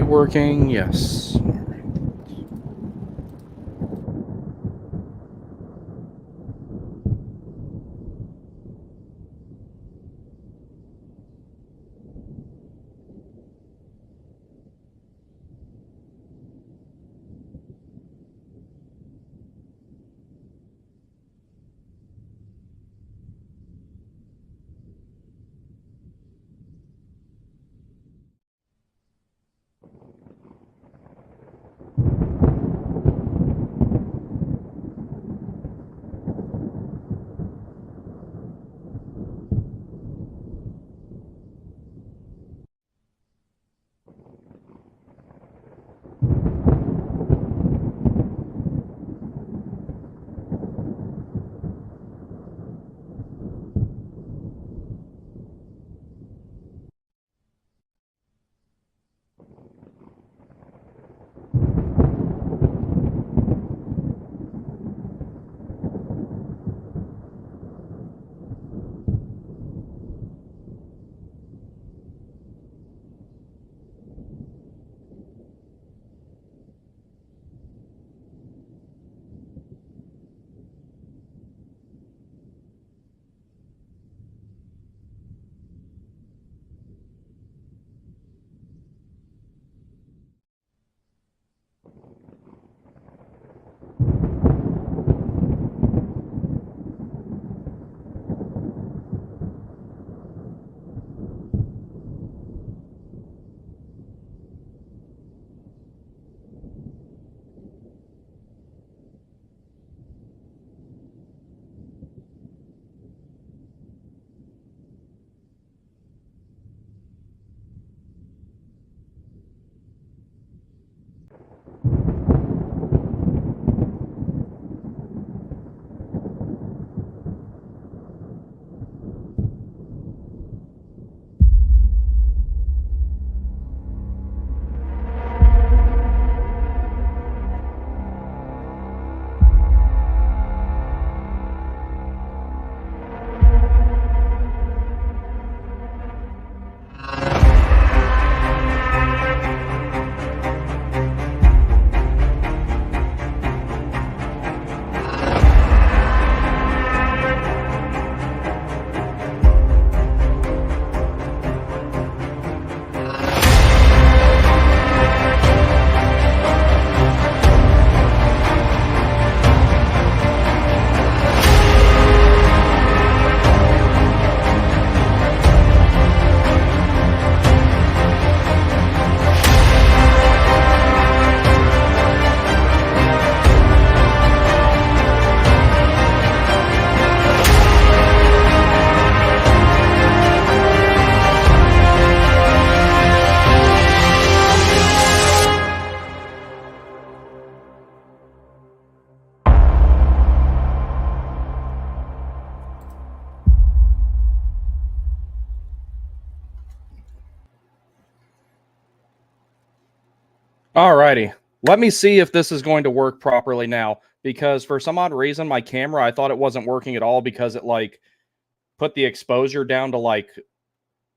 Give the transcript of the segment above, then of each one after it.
working? Yes. Alrighty. Let me see if this is going to work properly now, because for some odd reason, my camera, I thought it wasn't working at all because it like put the exposure down to like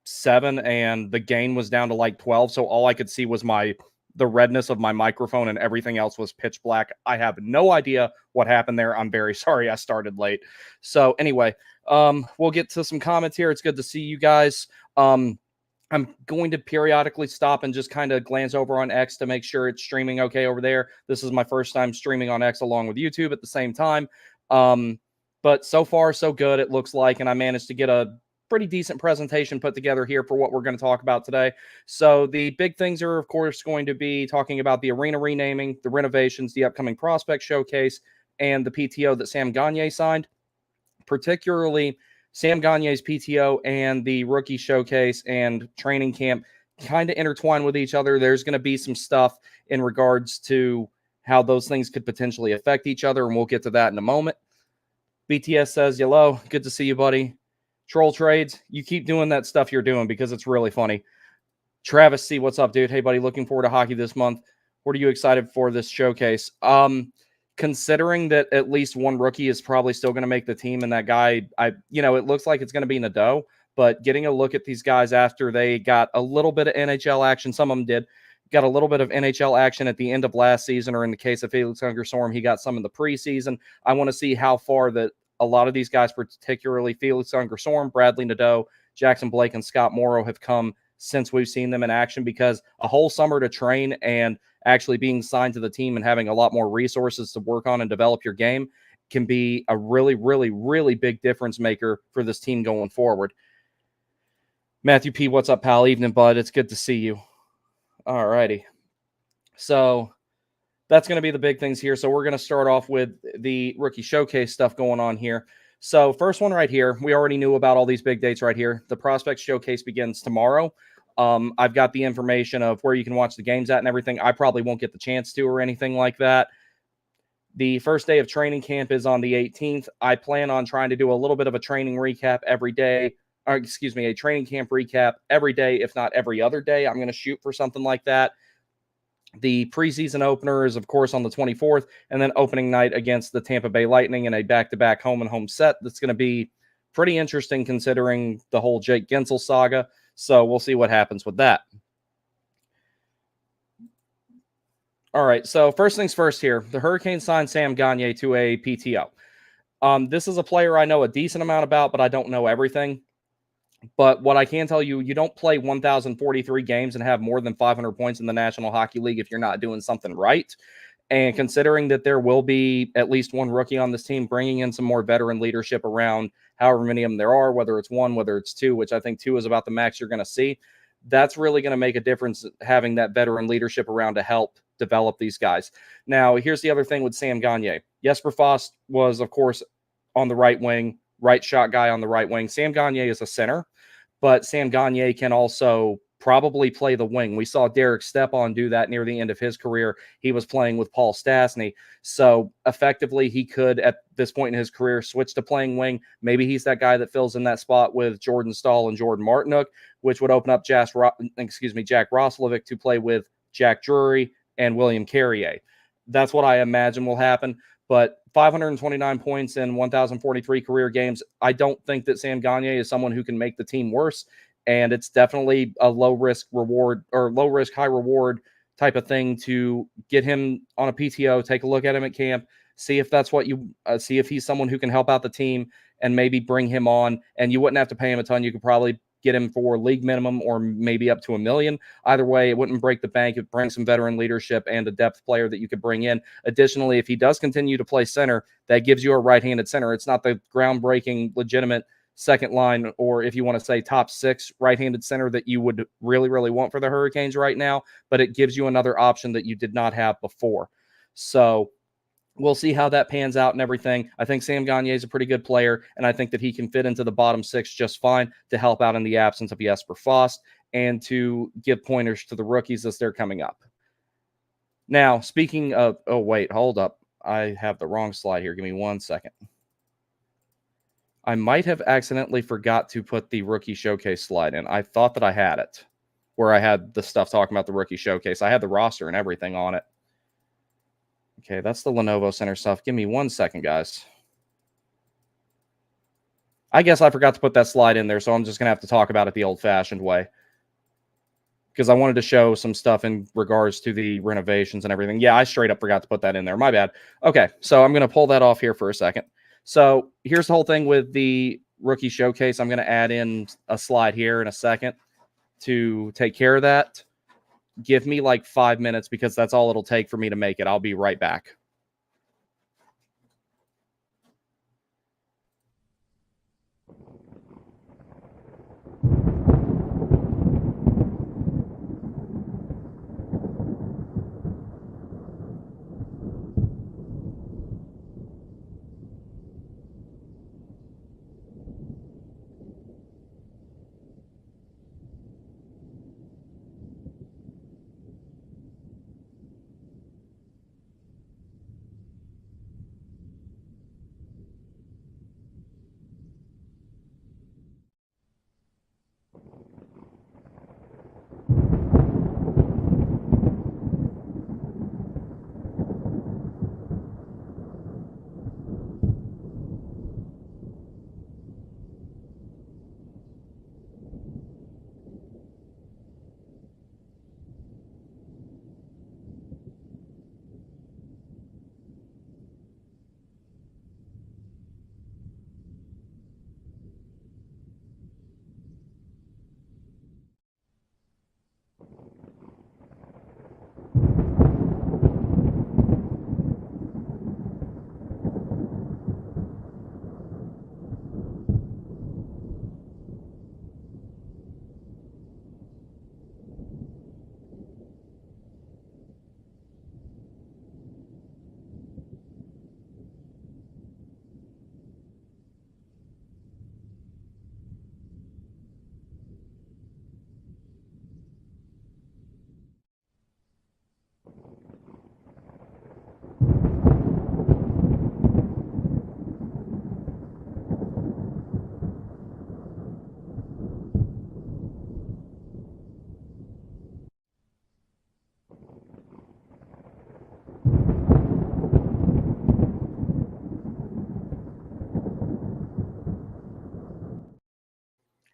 7 and the gain was down to like 12. So all I could see was the redness of my microphone and everything else was pitch black. I have no idea what happened there. I'm very sorry I started late. So anyway, we'll get to some comments here. It's good to see you guys. I'm going to periodically stop and just kind of glance over on X to make sure it's streaming okay over there. This is my first time streaming on X along with YouTube at the same time. But so far, so good, it looks like, and I managed to get a pretty decent presentation put together here for what we're going to talk about today. So the big things are, of course, going to be talking about the arena renaming, the renovations, the upcoming prospect showcase, and the PTO that Sam Gagner signed, particularly Sam Gagner's PTO and the rookie showcase and training camp kind of intertwine with each other. There's going to be some stuff in regards to how those things could potentially affect each other, and we'll get to that in a moment. BTS says, hello, good to see you, buddy. Troll Trades, you keep doing that stuff you're doing because it's really funny. Travis C, what's up, dude? Hey, buddy, looking forward to hockey this month. What are you excited for this showcase? Considering that at least one rookie is probably still going to make the team, and that guy, it looks like it's going to be Nadeau, but getting a look at these guys after they got a little bit of NHL action, some of them did, got a little bit of NHL action at the end of last season, or in the case of Felix Ungerstorm, he got some in the preseason. I want to see how far that a lot of these guys, particularly Felix Ungerstorm, Bradley Nadeau, Jackson Blake, and Scott Morrow, have come since we've seen them in action, because a whole summer to train and actually being signed to the team and having a lot more resources to work on and develop your game can be a really, really, really big difference maker for this team going forward. Matthew P., what's up, pal? Evening, bud. It's good to see you. All righty. So that's going to be the big things here. So we're going to start off with the rookie showcase stuff going on here. So first one right here, we already knew about all these big dates right here. The prospect showcase begins tomorrow. I've got the information of where you can watch the games at and everything. I probably won't get the chance to or anything like that. The first day of training camp is on the 18th. I plan on trying to do a little bit of a training recap every day. Or excuse me, a training camp recap every day, if not every other day. I'm going to shoot for something like that. The preseason opener is, of course, on the 24th, and then opening night against the Tampa Bay Lightning in a back-to-back home-and-home set. That's going to be pretty interesting considering the whole Jake Gensel saga. So we'll see what happens with that. All right, so first things first here. The Hurricanes signed Sam Gagner to a PTO. This is a player I know a decent amount about, but I don't know everything. But what I can tell you, you don't play 1,043 games and have more than 500 points in the National Hockey League if you're not doing something right. And considering that there will be at least one rookie on this team, bringing in some more veteran leadership around however many of them there are, whether it's one, whether it's two, which I think two is about the max you're going to see, that's really going to make a difference, having that veteran leadership around to help develop these guys. Now, here's the other thing with Sam Gagner. Jesper Fast was, of course, on the right wing, right shot guy on the right wing. Sam Gagner is a center, but Sam Gagner can also probably play the wing. We saw Derek Stepan do that near the end of his career. He was playing with Paul Stastny. So effectively, he could, at this point in his career, switch to playing wing. Maybe he's that guy that fills in that spot with Jordan Staal and Jordan Martinook, which would open up Jack Roslovic to play with Jack Drury and William Carrier. That's what I imagine will happen. But 529 points in 1,043 career games, I don't think that Sam Gagner is someone who can make the team worse. And it's definitely a low risk, high reward type of thing to get him on a PTO, take a look at him at camp, see if that's what you see, if he's someone who can help out the team, and maybe bring him on. And you wouldn't have to pay him a ton. You could probably get him for league minimum or maybe up to $1 million. Either way, it wouldn't break the bank. It brings some veteran leadership and a depth player that you could bring in. Additionally, if he does continue to play center, that gives you a right-handed center. It's not the groundbreaking, legitimate second line, or if you want to say top six right-handed center that you would really, really want for the Hurricanes right now, but it gives you another option that you did not have before. So we'll see how that pans out and everything. I think Sam Gagner is a pretty good player, and I think that he can fit into the bottom six just fine to help out in the absence of Jesper Fast and to give pointers to the rookies as they're coming up. Now, speaking of, oh, wait, hold up. I have the wrong slide here. Give me 1 second. I might have accidentally forgot to put the rookie showcase slide in. I thought that I had it, where I had the stuff talking about the rookie showcase. I had the roster and everything on it. Okay, that's the Lenovo Center stuff. Give me 1 second, guys. I guess I forgot to put that slide in there, so I'm just going to have to talk about it the old-fashioned way, because I wanted to show some stuff in regards to the renovations and everything. Yeah, I straight up forgot to put that in there. My bad. Okay, so I'm going to pull that off here for a second. So here's the whole thing with the rookie showcase. I'm going to add in a slide here in a second to take care of that. Give me like 5 minutes, because that's all it'll take for me to make it. I'll be right back.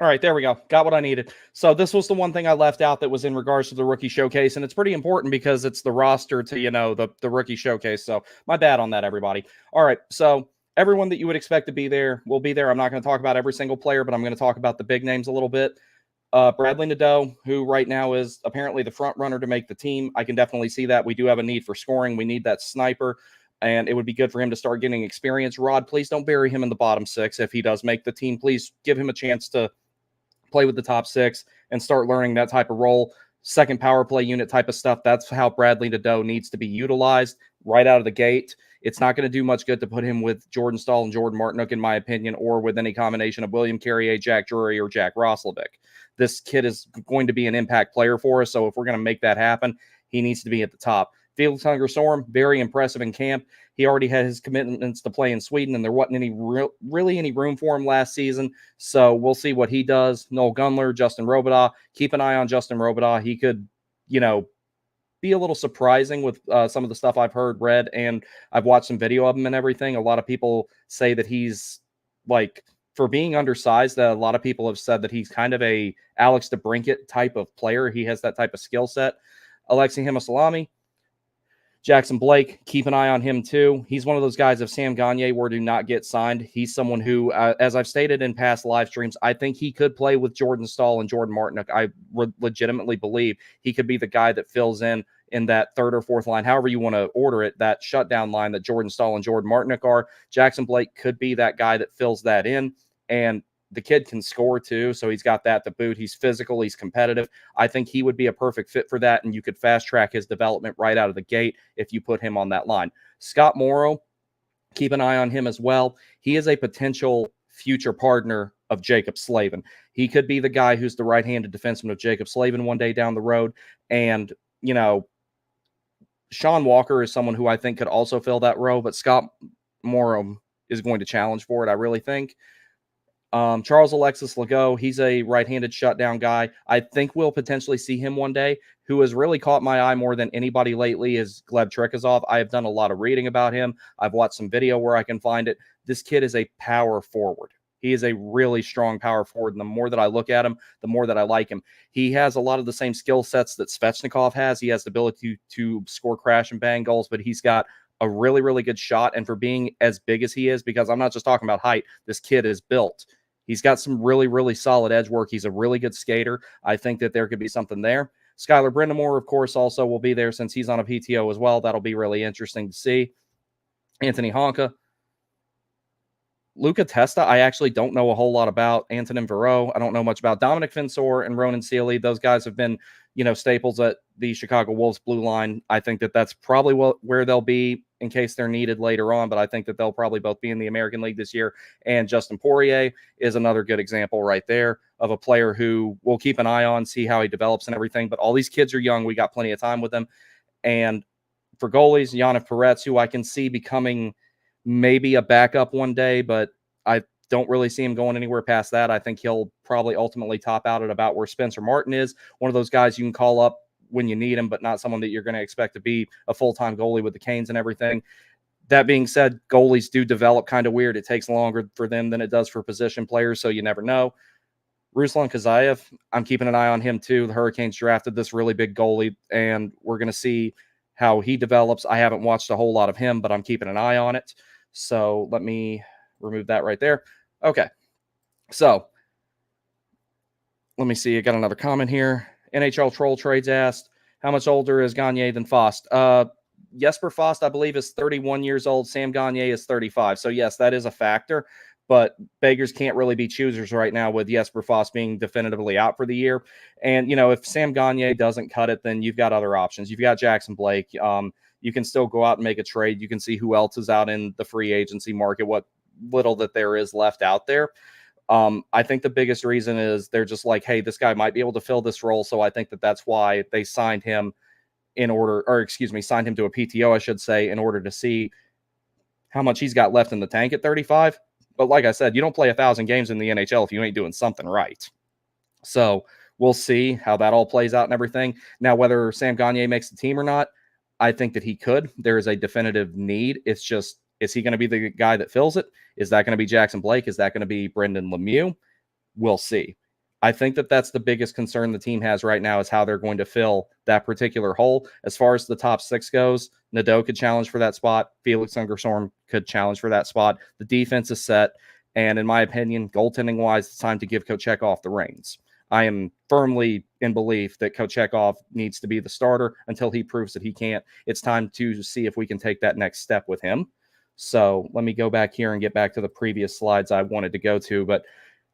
All right, there we go. Got what I needed. So this was the one thing I left out that was in regards to the rookie showcase, and it's pretty important because it's the roster to, the rookie showcase. So my bad on that, everybody. All right, so everyone that you would expect to be there will be there. I'm not going to talk about every single player, but I'm going to talk about the big names a little bit. Bradley Nadeau, who right now is apparently the front runner to make the team. I can definitely see that. We do have a need for scoring. We need that sniper, and it would be good for him to start getting experience. Rod, please don't bury him in the bottom six. If he does make the team, please give him a chance to play with the top six and start learning that type of role, second power play unit type of stuff. That's how Bradley Nadeau needs to be utilized right out of the gate. It's not going to do much good to put him with Jordan Stahl and Jordan Martinook, in my opinion, or with any combination of William Carrier, Jack Drury, or Jack Roslovic. This kid is going to be an impact player for us, so if we're going to make that happen, he needs to be at the top. Felix Hungerstorm, very impressive in camp. He already had his commitments to play in Sweden, and there wasn't any really any room for him last season. So we'll see what he does. Noel Gunler, Justin Robidaugh. Keep an eye on Justin Robidaugh. He could, be a little surprising with some of the stuff I've heard, read, and I've watched some video of him and everything. A lot of people say that he's for being undersized, a lot of people have said that he's kind of a Alex DeBrincat type of player. He has that type of skill set. Alexi Hemasalami, Jackson Blake, keep an eye on him too. He's one of those guys, if Sam Gagner were to not get signed, he's someone who, as I've stated in past live streams, I think he could play with Jordan Stahl and Jordan Martinook. I legitimately believe he could be the guy that fills in that third or fourth line, however you want to order it, that shutdown line that Jordan Stahl and Jordan Martinook are. Jackson Blake could be that guy that fills that in, and the kid can score too, so he's got that to boot. He's physical, he's competitive. I think he would be a perfect fit for that, and you could fast track his development right out of the gate if you put him on that line. Scott Morrow, keep an eye on him as well. He is a potential future partner of Jacob Slavin. He could be the guy who's the right-handed defenseman of Jacob Slavin one day down the road, and, Sean Walker is someone who I think could also fill that role, but Scott Morrow is going to challenge for it, I really think. Charles Alexis Legault, he's a right-handed shutdown guy. I think we'll potentially see him one day. Who has really caught my eye more than anybody lately is Gleb Trikazov. I have done a lot of reading about him. I've watched some video where I can find it. This kid is a power forward. He is a really strong power forward, and the more that I look at him, the more that I like him. He has a lot of the same skill sets that Svechnikov has. He has the ability to score crash and bang goals, but he's got a really, really good shot. And for being as big as he is, because I'm not just talking about height, this kid is built. He's got some really, really solid edge work. He's a really good skater. I think that there could be something there. Skylar Brindamore, of course, also will be there since he's on a PTO as well. That'll be really interesting to see. Anthony Honka. Luca Testa, I actually don't know a whole lot about. Antonin Verreau, I don't know much about. Dominic Finsor and Ronan Seeley, those guys have been, staples at the Chicago Wolves blue line. I think that that's probably where they'll be in case they're needed later on, but I think that they'll probably both be in the American League this year. And Justin Poirier is another good example right there of a player who we'll keep an eye on, see how he develops and everything. But all these kids are young. We got plenty of time with them. And for goalies, Yannick Peretz, who I can see becoming maybe a backup one day, but I don't really see him going anywhere past that. I think he'll probably ultimately top out at about where Spencer Martin is. One of those guys you can call up when you need him, but not someone that you're going to expect to be a full-time goalie with the Canes and everything. That being said, goalies do develop kind of weird. It takes longer for them than it does for position players, so you never know. Ruslan Kazayev, I'm keeping an eye on him too. The Hurricanes drafted this really big goalie, and we're going to see how he develops. I haven't watched a whole lot of him, but I'm keeping an eye on it. So let me remove that right there. Okay. So let me see. I got another comment here. NHL Troll Trades asked, how much older is Gagner than Fost? Jesper Fost, I believe, is 31 years old. Sam Gagner is 35. So, yes, that is a factor. But beggars can't really be choosers right now with Jesper Fost being definitively out for the year. And, if Sam Gagner doesn't cut it, then you've got other options. You've got Jackson Blake. You can still go out and make a trade. You can see who else is out in the free agency market, what little that there is left out there. I think the biggest reason is they're just like, hey, this guy might be able to fill this role. So I think that that's why they signed him signed him to a PTO, I should say, in order to see how much he's got left in the tank at 35. But like I said, you don't play 1,000 games in the NHL if you ain't doing something right. So we'll see how that all plays out and everything. Now, whether Sam Gagner makes the team or not, I think that he could. There is a definitive need. It's just, is he going to be the guy that fills it? Is that going to be Jackson Blake? Is that going to be Brendan Lemieux? We'll see. I think that that's the biggest concern the team has right now is how they're going to fill that particular hole. As far as the top six goes, Nadeau could challenge for that spot. Felix Ungersorm could challenge for that spot. The defense is set. And in my opinion, goaltending-wise, it's time to give Kochetkov the reins. I am firmly in belief that Kochetkov needs to be the starter until he proves that he can't. It's time to see if we can take that next step with him. So let me go back here and get back to the previous slides I wanted to go to. But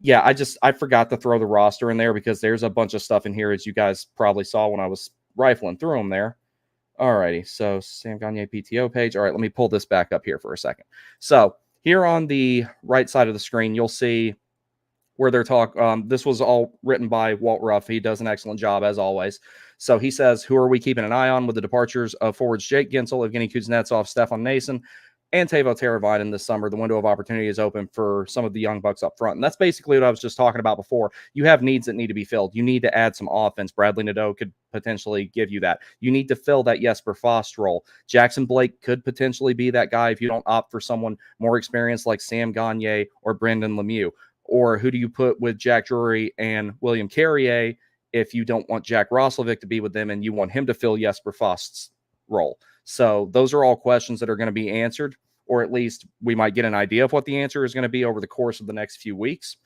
yeah, I forgot to throw the roster in there because there's a bunch of stuff in here, as you guys probably saw when I was rifling through them there. Alrighty, so Sam Gagner PTO page. All right, let me pull this back up here for a second. So here on the right side of the screen, you'll see where they're talking. This was all written by Walt Ruff. He does an excellent job, as always. So he says, who are we keeping an eye on with the departures of forwards Jake Gensel, Evgeny Kuznetsov, Stefan Nason, and Teuvo Teravainen this summer? The window of opportunity is open for some of the young bucks up front. And that's basically what I was just talking about before. You have needs that need to be filled. You need to add some offense. Bradley Nadeau could potentially give you that. You need to fill that Jesper Fast role. Jackson Blake could potentially be that guy if you don't opt for someone more experienced like Sam Gagner or Brendan Lemieux. Or who do you put with Jack Drury and William Carrier if you don't want Jack Roslovic to be with them and you want him to fill Jesper Fast's role? So those are all questions that are going to be answered, or at least we might get an idea of what the answer is going to be over the course of the next few weeks.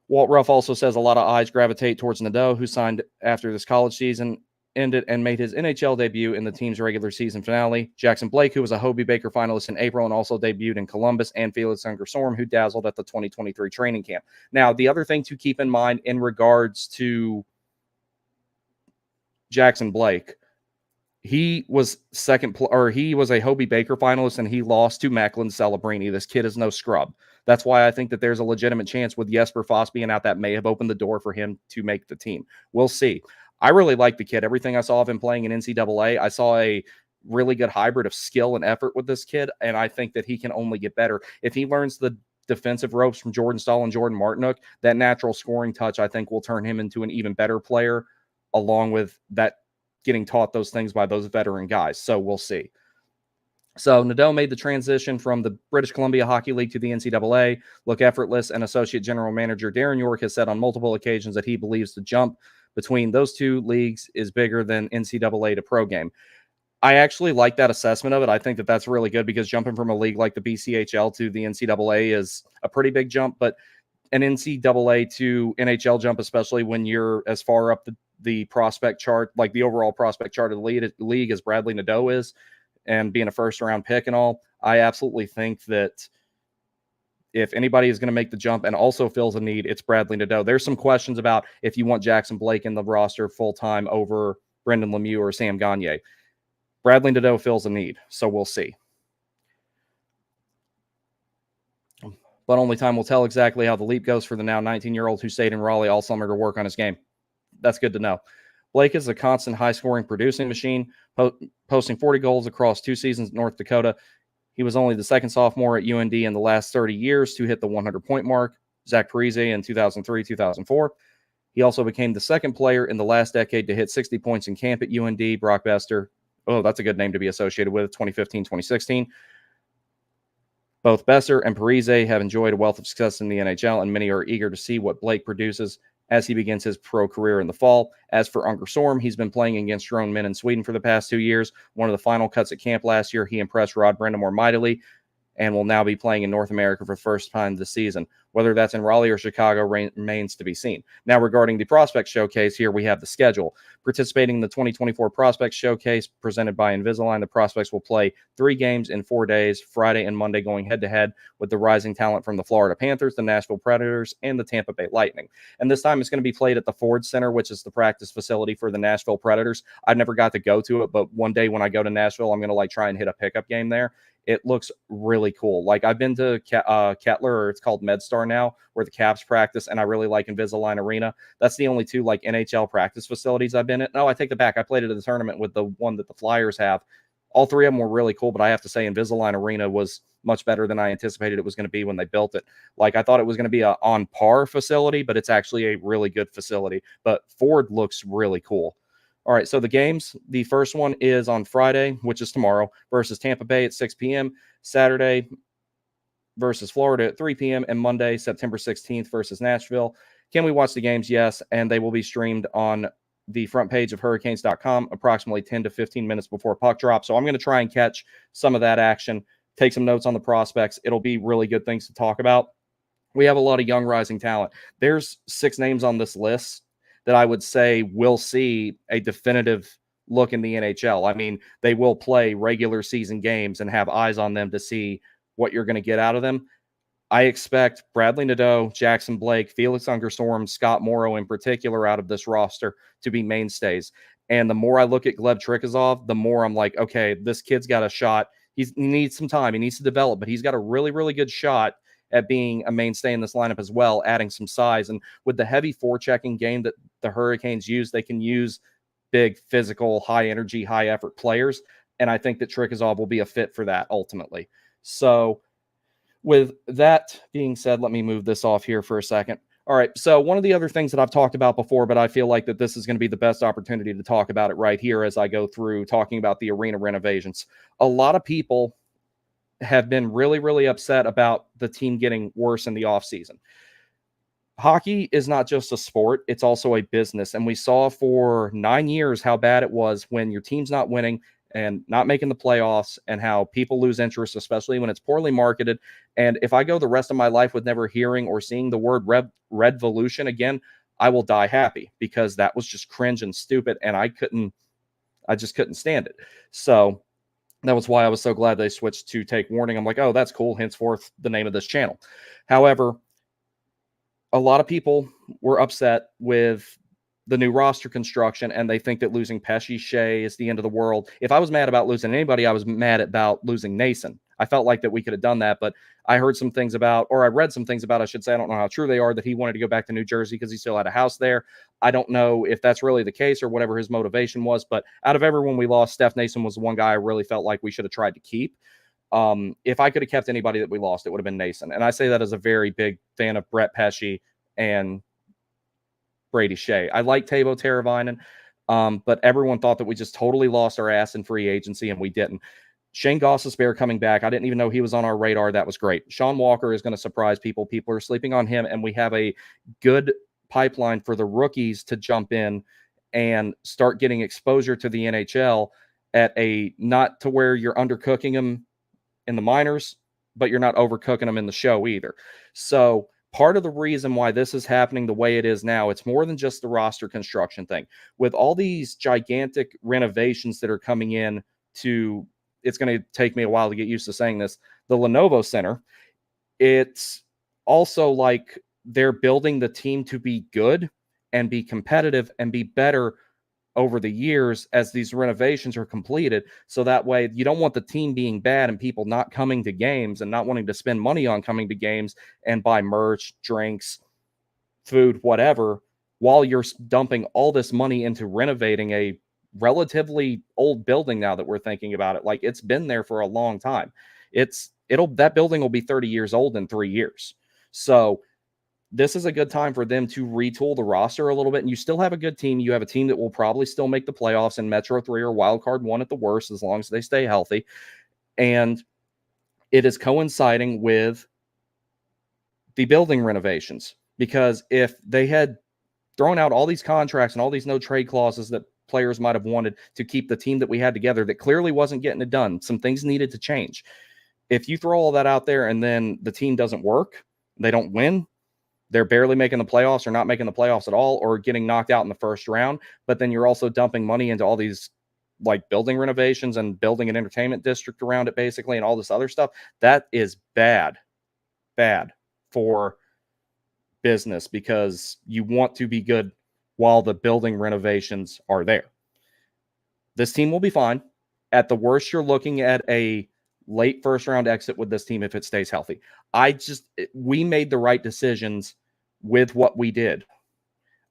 Walt Ruff also says a lot of eyes gravitate towards Nadeau, who signed after this college season ended and made his NHL debut in the team's regular season finale. Jackson Blake, who was a Hobey Baker finalist in April and also debuted in Columbus, and Felix Ungersorm, who dazzled at the 2023 training camp. Now, the other thing to keep in mind in regards to Jackson Blake, he was he was a Hobey Baker finalist and he lost to Macklin Celebrini. This kid is no scrub. That's why I think that there's a legitimate chance with Jesper Fast being out that may have opened the door for him to make the team. We'll see. I really like the kid. Everything I saw of him playing in NCAA, I saw a really good hybrid of skill and effort with this kid, and I think that he can only get better. If he learns the defensive ropes from Jordan Stahl and Jordan Martinook, that natural scoring touch, I think, will turn him into an even better player, along with that getting taught those things by those veteran guys. So we'll see. So Nadeau made the transition from the British Columbia Hockey League to the NCAA. Look effortless, and Associate General Manager Darren York has said on multiple occasions that he believes the jump between those two leagues is bigger than NCAA to pro game. I actually like that assessment of it. I think that that's really good because jumping from a league like the BCHL to the NCAA is a pretty big jump, but an NCAA to NHL jump, especially when you're as far up the prospect chart, like the overall prospect chart of the league as Bradley Nadeau is, and being a first-round pick and all, I absolutely think that if anybody is going to make the jump and also fills a need, it's Bradley Nadeau. There's some questions about if you want Jackson Blake in the roster full-time over Brendan Lemieux or Sam Gagner. Bradley Nadeau fills a need, so we'll see. But only time will tell exactly how the leap goes for the now 19-year-old who stayed in Raleigh all summer to work on his game. That's good to know. Blake is a constant high-scoring producing machine, posting 40 goals across 2 seasons in North Dakota. He was only the second sophomore at UND in the last 30 years to hit the 100-point mark. Zach Parise in 2003-2004. He also became the second player in the last decade to hit 60 points in camp at UND. Brock Besser, oh, that's a good name to be associated with, 2015-2016. Both Besser and Parise have enjoyed a wealth of success in the NHL, and many are eager to see what Blake produces as he begins his pro career in the fall. As for Ungersorm, he's been playing against grown men in Sweden for the past 2 years. One of the final cuts at camp last year, he impressed Rod Brindamore mightily and will now be playing in North America for the first time this season. Whether that's in Raleigh or Chicago remains to be seen. Now, regarding the Prospect Showcase, here we have the schedule. Participating in the 2024 Prospect Showcase presented by Invisalign, the Prospects will play 3 games in 4 days, Friday and Monday, going head-to-head with the rising talent from the Florida Panthers, the Nashville Predators, and the Tampa Bay Lightning. And this time it's going to be played at the Ford Center, which is the practice facility for the Nashville Predators. I never got to go to it, but one day when I go to Nashville, I'm going to try and hit a pickup game there. It looks really cool. I've been to Kettler, or it's called MedStar now, where the Caps practice, and I really like Invisalign Arena. That's the only 2 NHL practice facilities I've been at. No, I take it back. I played it at the tournament with the one that the Flyers have. All 3 of them were really cool, but I have to say Invisalign Arena was much better than I anticipated it was going to be when they built it. I thought it was going to be a on par facility, but it's actually a really good facility. But Ford looks really cool. All right, so the games, the first one is on Friday, which is tomorrow, versus Tampa Bay at 6 p.m., Saturday versus Florida at 3 p.m., and Monday, September 16th versus Nashville. Can we watch the games? Yes, and they will be streamed on the front page of Hurricanes.com approximately 10 to 15 minutes before puck drop. So I'm going to try and catch some of that action, take some notes on the prospects. It'll be really good things to talk about. We have a lot of young rising talent. There's 6 names on this list that I would say will see a definitive look in the NHL. I mean, they will play regular season games and have eyes on them to see what you're going to get out of them. I expect Bradley Nadeau, Jackson Blake, Felix Ungerstorm, Scott Morrow in particular out of this roster to be mainstays. And the more I look at Gleb Trikazov, the more I'm like, okay, this kid's got a shot. He needs some time. He needs to develop, but he's got a really, really good shot at being a mainstay in this lineup as well, adding some size. And with the heavy forechecking game that the Hurricanes use, they can use big, physical, high energy, high effort players. And I think that Trikazov will be a fit for that ultimately. So with that being said, let me move this off here for a second. All right, so one of the other things that I've talked about before, but I feel like that this is going to be the best opportunity to talk about it right here as I go through talking about the arena renovations. A lot of people have been really, really upset about the team getting worse in the offseason. Hockey is not just a sport, it's also a business. And we saw for 9 years how bad it was when your team's not winning and not making the playoffs, and how people lose interest, especially when it's poorly marketed. And if I go the rest of my life with never hearing or seeing the word Redvolution again, I will die happy, because that was just cringe and stupid, and I just couldn't stand it. So that was why I was so glad they switched to Take Warning. I'm like, oh, that's cool. Henceforth, the name of this channel. However, a lot of people were upset with the new roster construction, and they think that losing Pesce, Shea is the end of the world. If I was mad about losing anybody, I was mad about losing Nason. I felt like that we could have done that, but I heard some things about, or I read some things about, I should say, I don't know how true they are, that he wanted to go back to New Jersey because he still had a house there. I don't know if that's really the case or whatever his motivation was, but out of everyone we lost, Steph Nason was the one guy I really felt like we should have tried to keep. If I could have kept anybody that we lost, it would have been Nason. And I say that as a very big fan of Brett Pesce and Brady Shea. I like Teuvo Teravainen, but everyone thought that we just totally lost our ass in free agency, and we didn't. Shane Gostisbehere coming back, I didn't even know he was on our radar. That was great. Sean Walker is going to surprise people. People are sleeping on him, and we have a good pipeline for the rookies to jump in and start getting exposure to the NHL at a, not to where you're undercooking them in the minors, but you're not overcooking them in the show either. So part of the reason why this is happening the way it is now, it's more than just the roster construction thing. With all these gigantic renovations that are coming in to, it's going to take me a while to get used to saying this, the Lenovo Center, it's also like they're building the team to be good and be competitive and be better over the years as these renovations are completed. So that way you don't want the team being bad and people not coming to games and not wanting to spend money on coming to games and buy merch, drinks, food, whatever, while you're dumping all this money into renovating a relatively old building now that we're thinking about it. Like, it's been there for a long time. That building will be 30 years old in 3 years. So this is a good time for them to retool the roster a little bit, and you still have a good team. You have a team that will probably still make the playoffs in Metro 3 or Wild Card 1 at the worst, as long as they stay healthy. And it is coinciding with the building renovations, because if they had thrown out all these contracts and all these no trade clauses that players might have wanted to keep the team that we had together that clearly wasn't getting it done, some things needed to change. If you throw all that out there and then the team doesn't work, they don't win, they're barely making the playoffs or not making the playoffs at all, or getting knocked out in the first round, but then you're also dumping money into all these like building renovations and building an entertainment district around it basically and all this other stuff, that is bad for business, because you want to be good while the building renovations are there. This team will be fine. At the worst, you're looking at a late first round exit with this team if it stays healthy. We made the right decisions with what we did.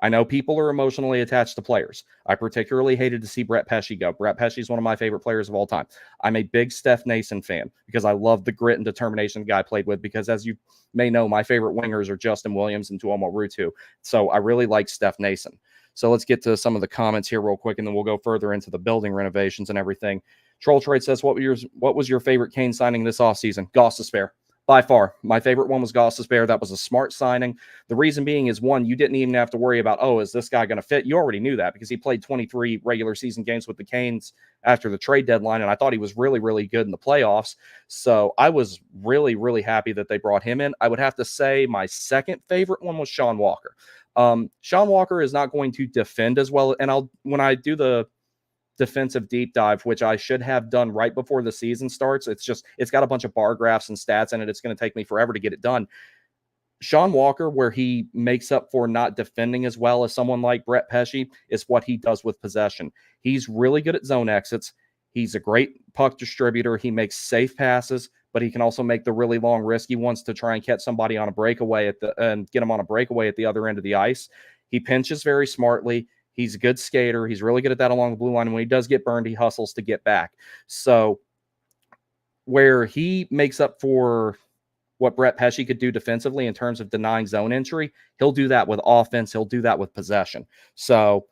I know people are emotionally attached to players. I particularly hated to see Brett Pesce go. Brett Pesce is one of my favorite players of all time. I'm a big Steph Nason fan because I love the grit and determination the guy played with, because as you may know, my favorite wingers are Justin Williams and Tuomo Ruutu. So I really like Steph Nason. So let's get to some of the comments here real quick, and then we'll go further into the building renovations and everything. Troll Trade says, what was your favorite Kane signing this offseason? Gostisbehere. By far, my favorite one was Gostisbehere. That was a smart signing. The reason being is, one, you didn't even have to worry about, oh, is this guy going to fit? You already knew that because he played 23 regular season games with the Canes after the trade deadline, and I thought he was really, really good in the playoffs. So I was really, really happy that they brought him in. I would have to say my second favorite one was Sean Walker. Sean Walker is not going to defend as well, and when I do the defensive deep dive, which I should have done right before the season starts. It's got a bunch of bar graphs and stats in it. It's going to take me forever to get it done. Sean Walker, where he makes up for not defending as well as someone like Brett Pesce, is what he does with possession. He's really good at zone exits. He's a great puck distributor. He makes safe passes, but he can also make the really long, risky ones to try and catch somebody on a breakaway and get him on a breakaway at the other end of the ice. He pinches very smartly. He's a good skater. He's really good at that along the blue line. And when he does get burned, he hustles to get back. So where he makes up for what Brett Pesce could do defensively in terms of denying zone entry, he'll do that with offense. He'll do that with possession. So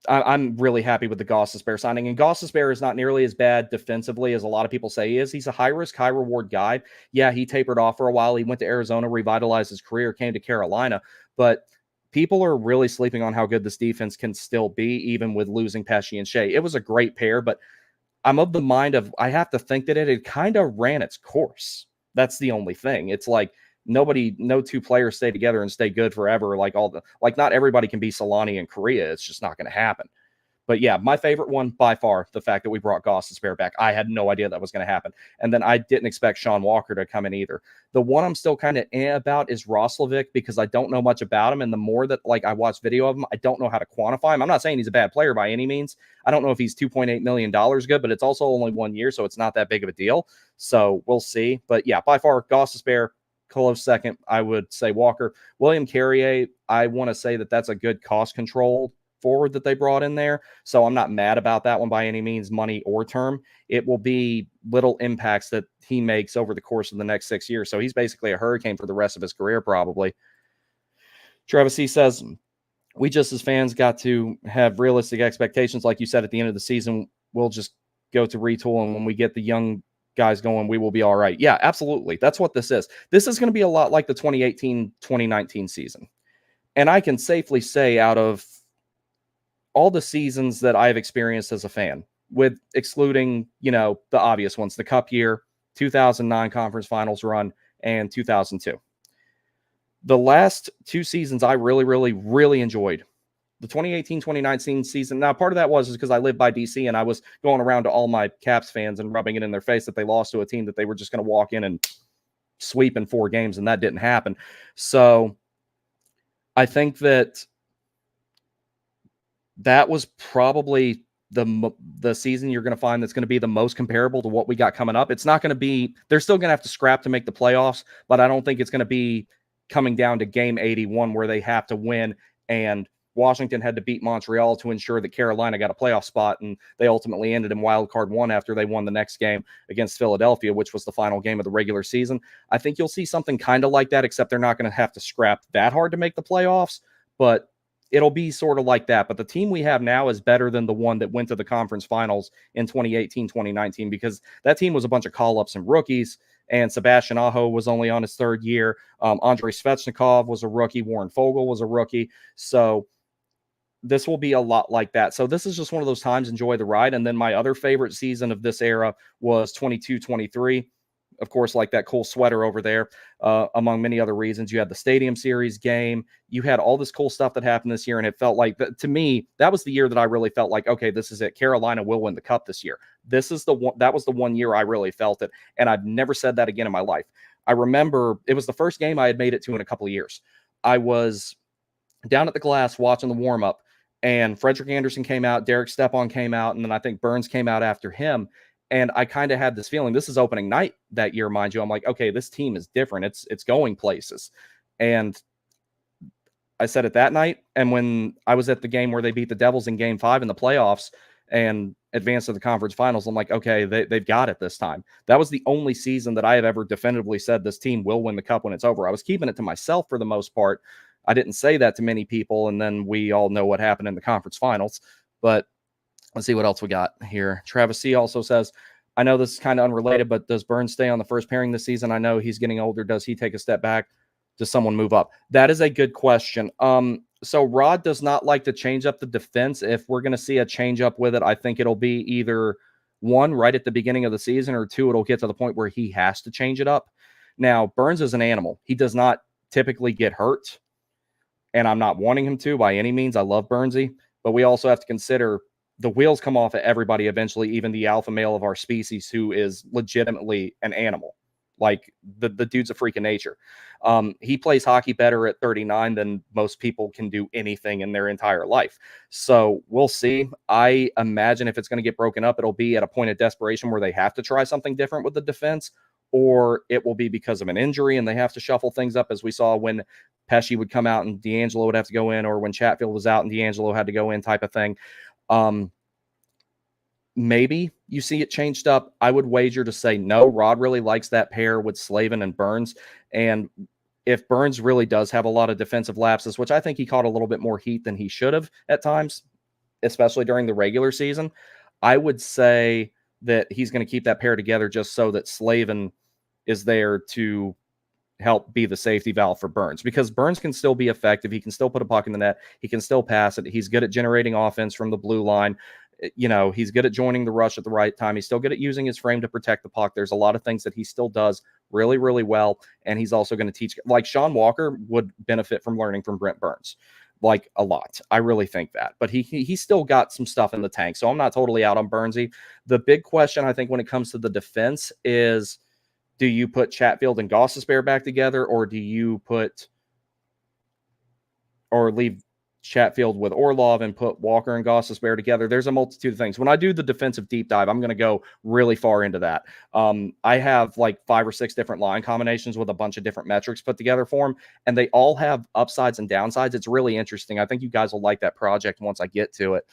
I'm really happy with the Gostisbehere signing. And Gostisbehere is not nearly as bad defensively as a lot of people say he is. He's a high-risk, high-reward guy. Yeah, he tapered off for a while. He went to Arizona, revitalized his career, came to Carolina. But people are really sleeping on how good this defense can still be, even with losing Pesce and Shea. It was a great pair, but I'm of the mind of I have to think that it had kind of ran its course. That's the only thing. It's like no two players stay together and stay good forever. Not everybody can be Solani and Korea. It's just not going to happen. But yeah, my favorite one by far, the fact that we brought Gostisbehere back. I had no idea that was going to happen. And then I didn't expect Sean Walker to come in either. The one I'm still kind of about is Roslovic because I don't know much about him. And the more that I watch video of him, I don't know how to quantify him. I'm not saying he's a bad player by any means. I don't know if he's $2.8 million good, but it's also only 1 year, so it's not that big of a deal. So we'll see. But yeah, by far, Gostisbehere, close second, I would say Walker. William Carrier, I want to say that that's a good cost control forward that they brought in there. So I'm not mad about that one by any means, money or term. It will be little impacts that he makes over the course of the next 6 years. So he's basically a hurricane for the rest of his career, probably. Travis C says, we just as fans got to have realistic expectations. Like you said, at the end of the season, we'll just go to retool. And when we get the young guys going, we will be all right. Yeah, absolutely. That's what this is. This is going to be a lot like the 2018-2019 season. And I can safely say out of all the seasons that I've experienced as a fan, with excluding, the obvious ones, the Cup year, 2009 conference finals run, and 2002. The last two seasons I really, really, really enjoyed. The 2018-2019 season. Now, part of that was because I lived by DC and I was going around to all my Caps fans and rubbing it in their face that they lost to a team that they were just going to walk in and sweep in 4 games, and that didn't happen. So I think that was probably the season you're going to find that's going to be the most comparable to what we got coming up. It's not going to be, they're still going to have to scrap to make the playoffs, but I don't think it's going to be coming down to game 81 where they have to win, and Washington had to beat Montreal to ensure that Carolina got a playoff spot, and they ultimately ended in wild card 1 after they won the next game against Philadelphia, which was the final game of the regular season. I think you'll see something kind of like that, except they're not going to have to scrap that hard to make the playoffs, but it'll be sort of like that. But the team we have now is better than the one that went to the conference finals in 2018-2019, because that team was a bunch of call-ups and rookies, and Sebastian Aho was only on his 3rd year. Andrei Svechnikov was a rookie. Warren Fogle was a rookie. So this will be a lot like that. So this is just one of those times, enjoy the ride. And then my other favorite season of this era was 22-23. Of course, like that cool sweater over there, among many other reasons. You had the Stadium Series game. You had all this cool stuff that happened this year, and it felt like, to me, that was the year that I really felt like, okay, this is it. Carolina will win the Cup this year. That was the one year I really felt it, and I've never said that again in my life. I remember it was the first game I had made it to in a couple of years. I was down at the glass watching the warm-up, and Frederick Anderson came out, Derek Stepan came out, and then I think Burns came out after him. And I kind of had this feeling, this is opening night that year, mind you. I'm like, okay, this team is different. It's going places. And I said it that night. And when I was at the game where they beat the Devils in game 5 in the playoffs and advanced to the conference finals, I'm like, okay, they've got it this time. That was the only season that I have ever definitively said this team will win the Cup when it's over. I was keeping it to myself for the most part. I didn't say that to many people. And then we all know what happened in the conference finals. But let's see what else we got here. Travis C. also says, I know this is kind of unrelated, but does Burns stay on the first pairing this season? I know he's getting older. Does he take a step back? Does someone move up? That is a good question. So Rod does not like to change up the defense. If we're going to see a change up with it, I think it'll be either one right at the beginning of the season, or two, it'll get to the point where he has to change it up. Now, Burns is an animal. He does not typically get hurt, and I'm not wanting him to by any means. I love Burnsy, but we also have to consider the wheels come off at everybody eventually, even the alpha male of our species who is legitimately an animal. Like the dude's a freak of nature. He plays hockey better at 39 than most people can do anything in their entire life. So we'll see. I imagine if it's going to get broken up, it'll be at a point of desperation where they have to try something different with the defense, or it will be because of an injury and they have to shuffle things up, as we saw when Pesci would come out and D'Angelo would have to go in, or when Chatfield was out and D'Angelo had to go in, type of thing. Maybe you see it changed up. I would wager to say no. Rod really likes that pair with Slavin and Burns. And if Burns really does have a lot of defensive lapses, which I think he caught a little bit more heat than he should have at times, especially during the regular season, I would say that he's going to keep that pair together just so that Slavin is there to help be the safety valve for Burns, because Burns can still be effective. He can still put a puck in the net. He can still pass it. He's good at generating offense from the blue line. You know, he's good at joining the rush at the right time. He's still good at using his frame to protect the puck. There's a lot of things that he still does really, really well. And he's also going to teach, like Sean Walker would benefit from learning from Brent Burns, like a lot. I really think that, but he's still got some stuff in the tank. So I'm not totally out on Burnsy. The big question, I think, when it comes to the defense is, do you put Chatfield and Gostisbehere back together, or do you put, or leave Chatfield with Orlov and put Walker and Gostisbehere together? There's a multitude of things. When I do the defensive deep dive, I'm going to go really far into that. I have like 5 or 6 different line combinations with a bunch of different metrics put together for them, and they all have upsides and downsides. It's really interesting. I think you guys will like that project once I get to it.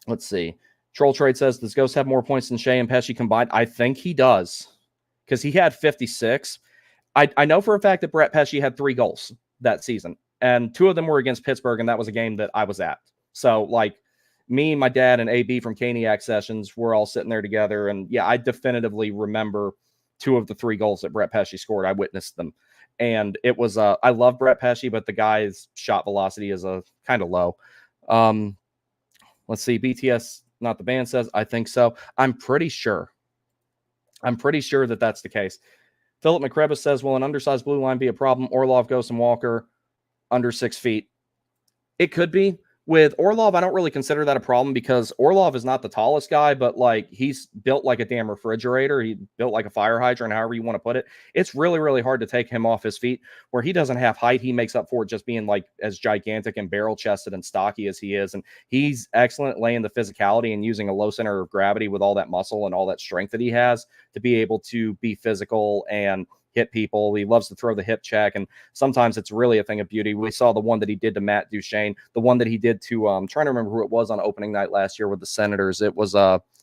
Let's see. Troll Trade says, does Ghost have more points than Shea and Pesci combined? I think he does, because he had 56. I know for a fact that Brett Pesci had 3 goals that season, and 2 of them were against Pittsburgh, and that was a game that I was at. So, like, me, my dad, and AB from Caniac Sessions were all sitting there together, and yeah, I definitively remember 2 of the 3 goals that Brett Pesci scored. I witnessed them, and it was I love Brett Pesci, but the guy's shot velocity is kind of low. Let's see. BTS, not the band, says, I think so. I'm pretty sure that that's the case. Philip McCrevis says, will an undersized blue line be a problem? Orlov, Ghost, and Walker under 6 feet. It could be. With Orlov, I don't really consider that a problem, because Orlov is not the tallest guy, but like, he's built like a damn refrigerator. He built like a fire hydrant, however you want to put it. It's really, really hard to take him off his feet. Where he doesn't have height, he makes up for it just being like as gigantic and barrel chested and stocky as he is. And he's excellent at laying the physicality and using a low center of gravity with all that muscle and all that strength that he has to be able to be physical and hit people. He loves to throw the hip check, and sometimes it's really a thing of beauty. We saw the one that he did to Matt Duchene, the one that he did to I'm trying to remember who it was on opening night last year with the Senators. It was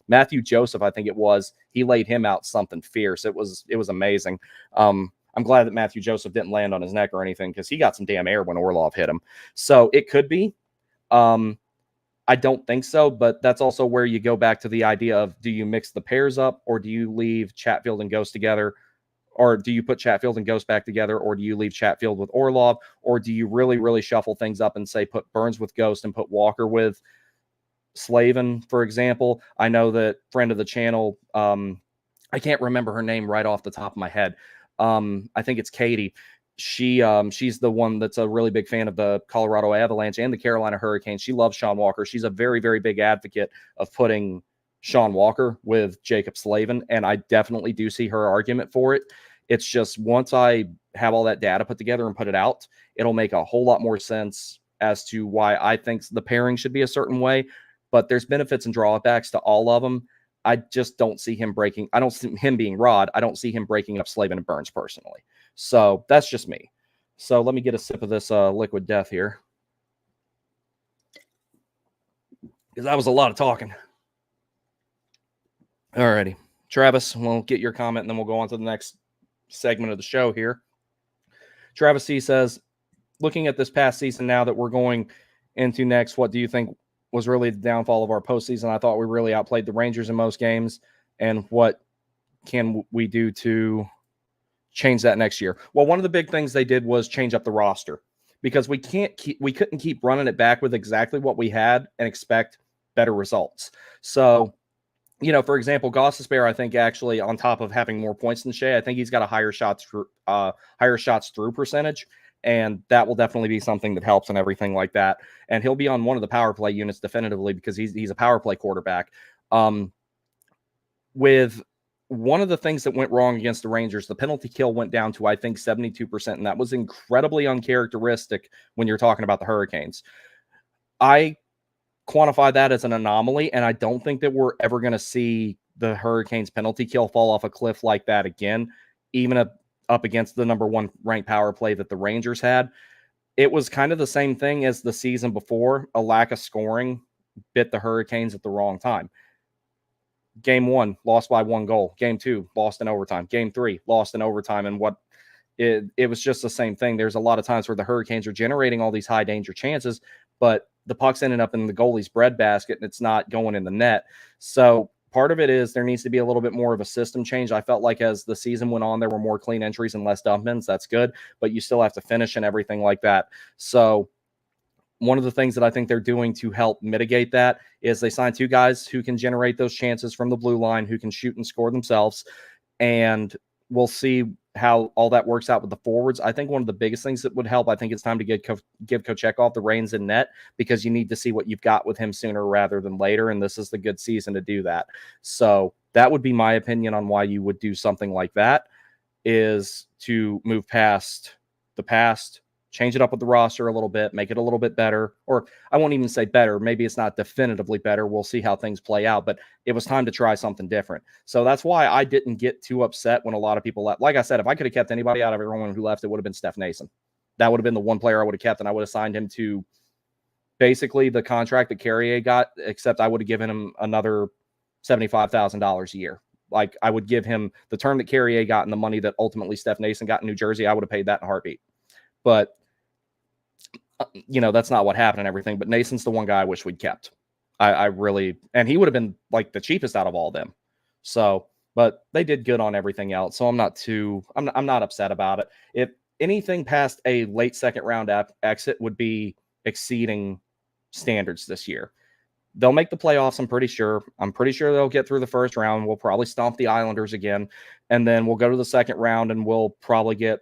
Matthew Joseph, I think it was. He laid him out something fierce. It was amazing. I'm glad that Matthew Joseph didn't land on his neck or anything, because he got some damn air when Orlov hit him. So it could be. I don't think so, but that's also where you go back to the idea of, do you mix the pairs up, or do you leave Chatfield and Ghost together? Or do you put Chatfield and Ghost back together, or do you leave Chatfield with Orlov, or do you really, really shuffle things up and say put Burns with Ghost and put Walker with Slavin, for example? I know that friend of the channel, I can't remember her name right off the top of my head. I think it's Katie. She's the one that's a really big fan of the Colorado Avalanche and the Carolina Hurricanes. She loves Sean Walker. She's a very, very big advocate of putting Sean Walker with Jacob Slavin, and I definitely do see her argument for it. It's just, once I have all that data put together and put it out, it'll make a whole lot more sense as to why I think the pairing should be a certain way. But there's benefits and drawbacks to all of them. I just don't see him breaking. I don't see him being Rod. I don't see him breaking up Slavin and Burns personally. So that's just me. So let me get a sip of this liquid death here, because that was a lot of talking. Alrighty, Travis, we'll get your comment and then we'll go on to the next segment of the show here. Travis C says, looking at this past season now that we're going into next, what do you think was really the downfall of our postseason? I thought we really outplayed the Rangers in most games. and what can we do to change that next year? Well, one of the big things they did was change up the roster, because we couldn't keep running it back with exactly what we had and expect better results. So, for example, Gostisbehere, I think actually on top of having more points than Shea, I think he's got a higher shots through percentage, and that will definitely be something that helps and everything like that. And he'll be on one of the power play units definitively, because he's a power play quarterback. With one of the things that went wrong against the Rangers, the penalty kill went down to, I think, 72%, and that was incredibly uncharacteristic when you're talking about the Hurricanes. I quantify that as an anomaly, and I don't think that we're ever going to see the Hurricanes penalty kill fall off a cliff like that again, even up against the number one ranked power play that the Rangers had. It was kind of the same thing as the season before. A lack of scoring bit the Hurricanes at the wrong time. Game 1, lost by 1 goal. Game 2, lost in overtime. Game 3, lost in overtime. And it was just the same thing. There's a lot of times where the Hurricanes are generating all these high danger chances, but the puck's ending up in the goalie's breadbasket and it's not going in the net. So part of it is there needs to be a little bit more of a system change. I felt like as the season went on, there were more clean entries and less dump-ins. That's good, but you still have to finish and everything like that. So one of the things that I think they're doing to help mitigate that is they signed 2 guys who can generate those chances from the blue line, who can shoot and score themselves. And we'll see how all that works out with the forwards. I think one of the biggest things that would help, I think it's time to give Kochetkov the reins in net, because you need to see what you've got with him sooner rather than later. And this is the good season to do that. So that would be my opinion on why you would do something like that, is to move past the past, change it up with the roster a little bit, make it a little bit better. Or I won't even say better. Maybe it's not definitively better. We'll see how things play out, but it was time to try something different. So that's why I didn't get too upset when a lot of people left. Like I said, if I could have kept anybody out of everyone who left, it would have been Steph Nason. That would have been the one player I would have kept, and I would have signed him to basically the contract that Carrier got, except I would have given him another $75,000 a year. Like, I would give him the term that Carrier got and the money that ultimately Steph Nason got in New Jersey. I would have paid that in a heartbeat. But that's not what happened and everything, but Nason's the one guy I wish we'd kept. I really, and he would have been like the cheapest out of all of them. So, but they did good on everything else. So I'm not upset about it. If anything past a late second round exit would be exceeding standards this year. They'll make the playoffs, I'm pretty sure. I'm pretty sure they'll get through the first round. We'll probably stomp the Islanders again, and then we'll go to the second round and we'll probably get,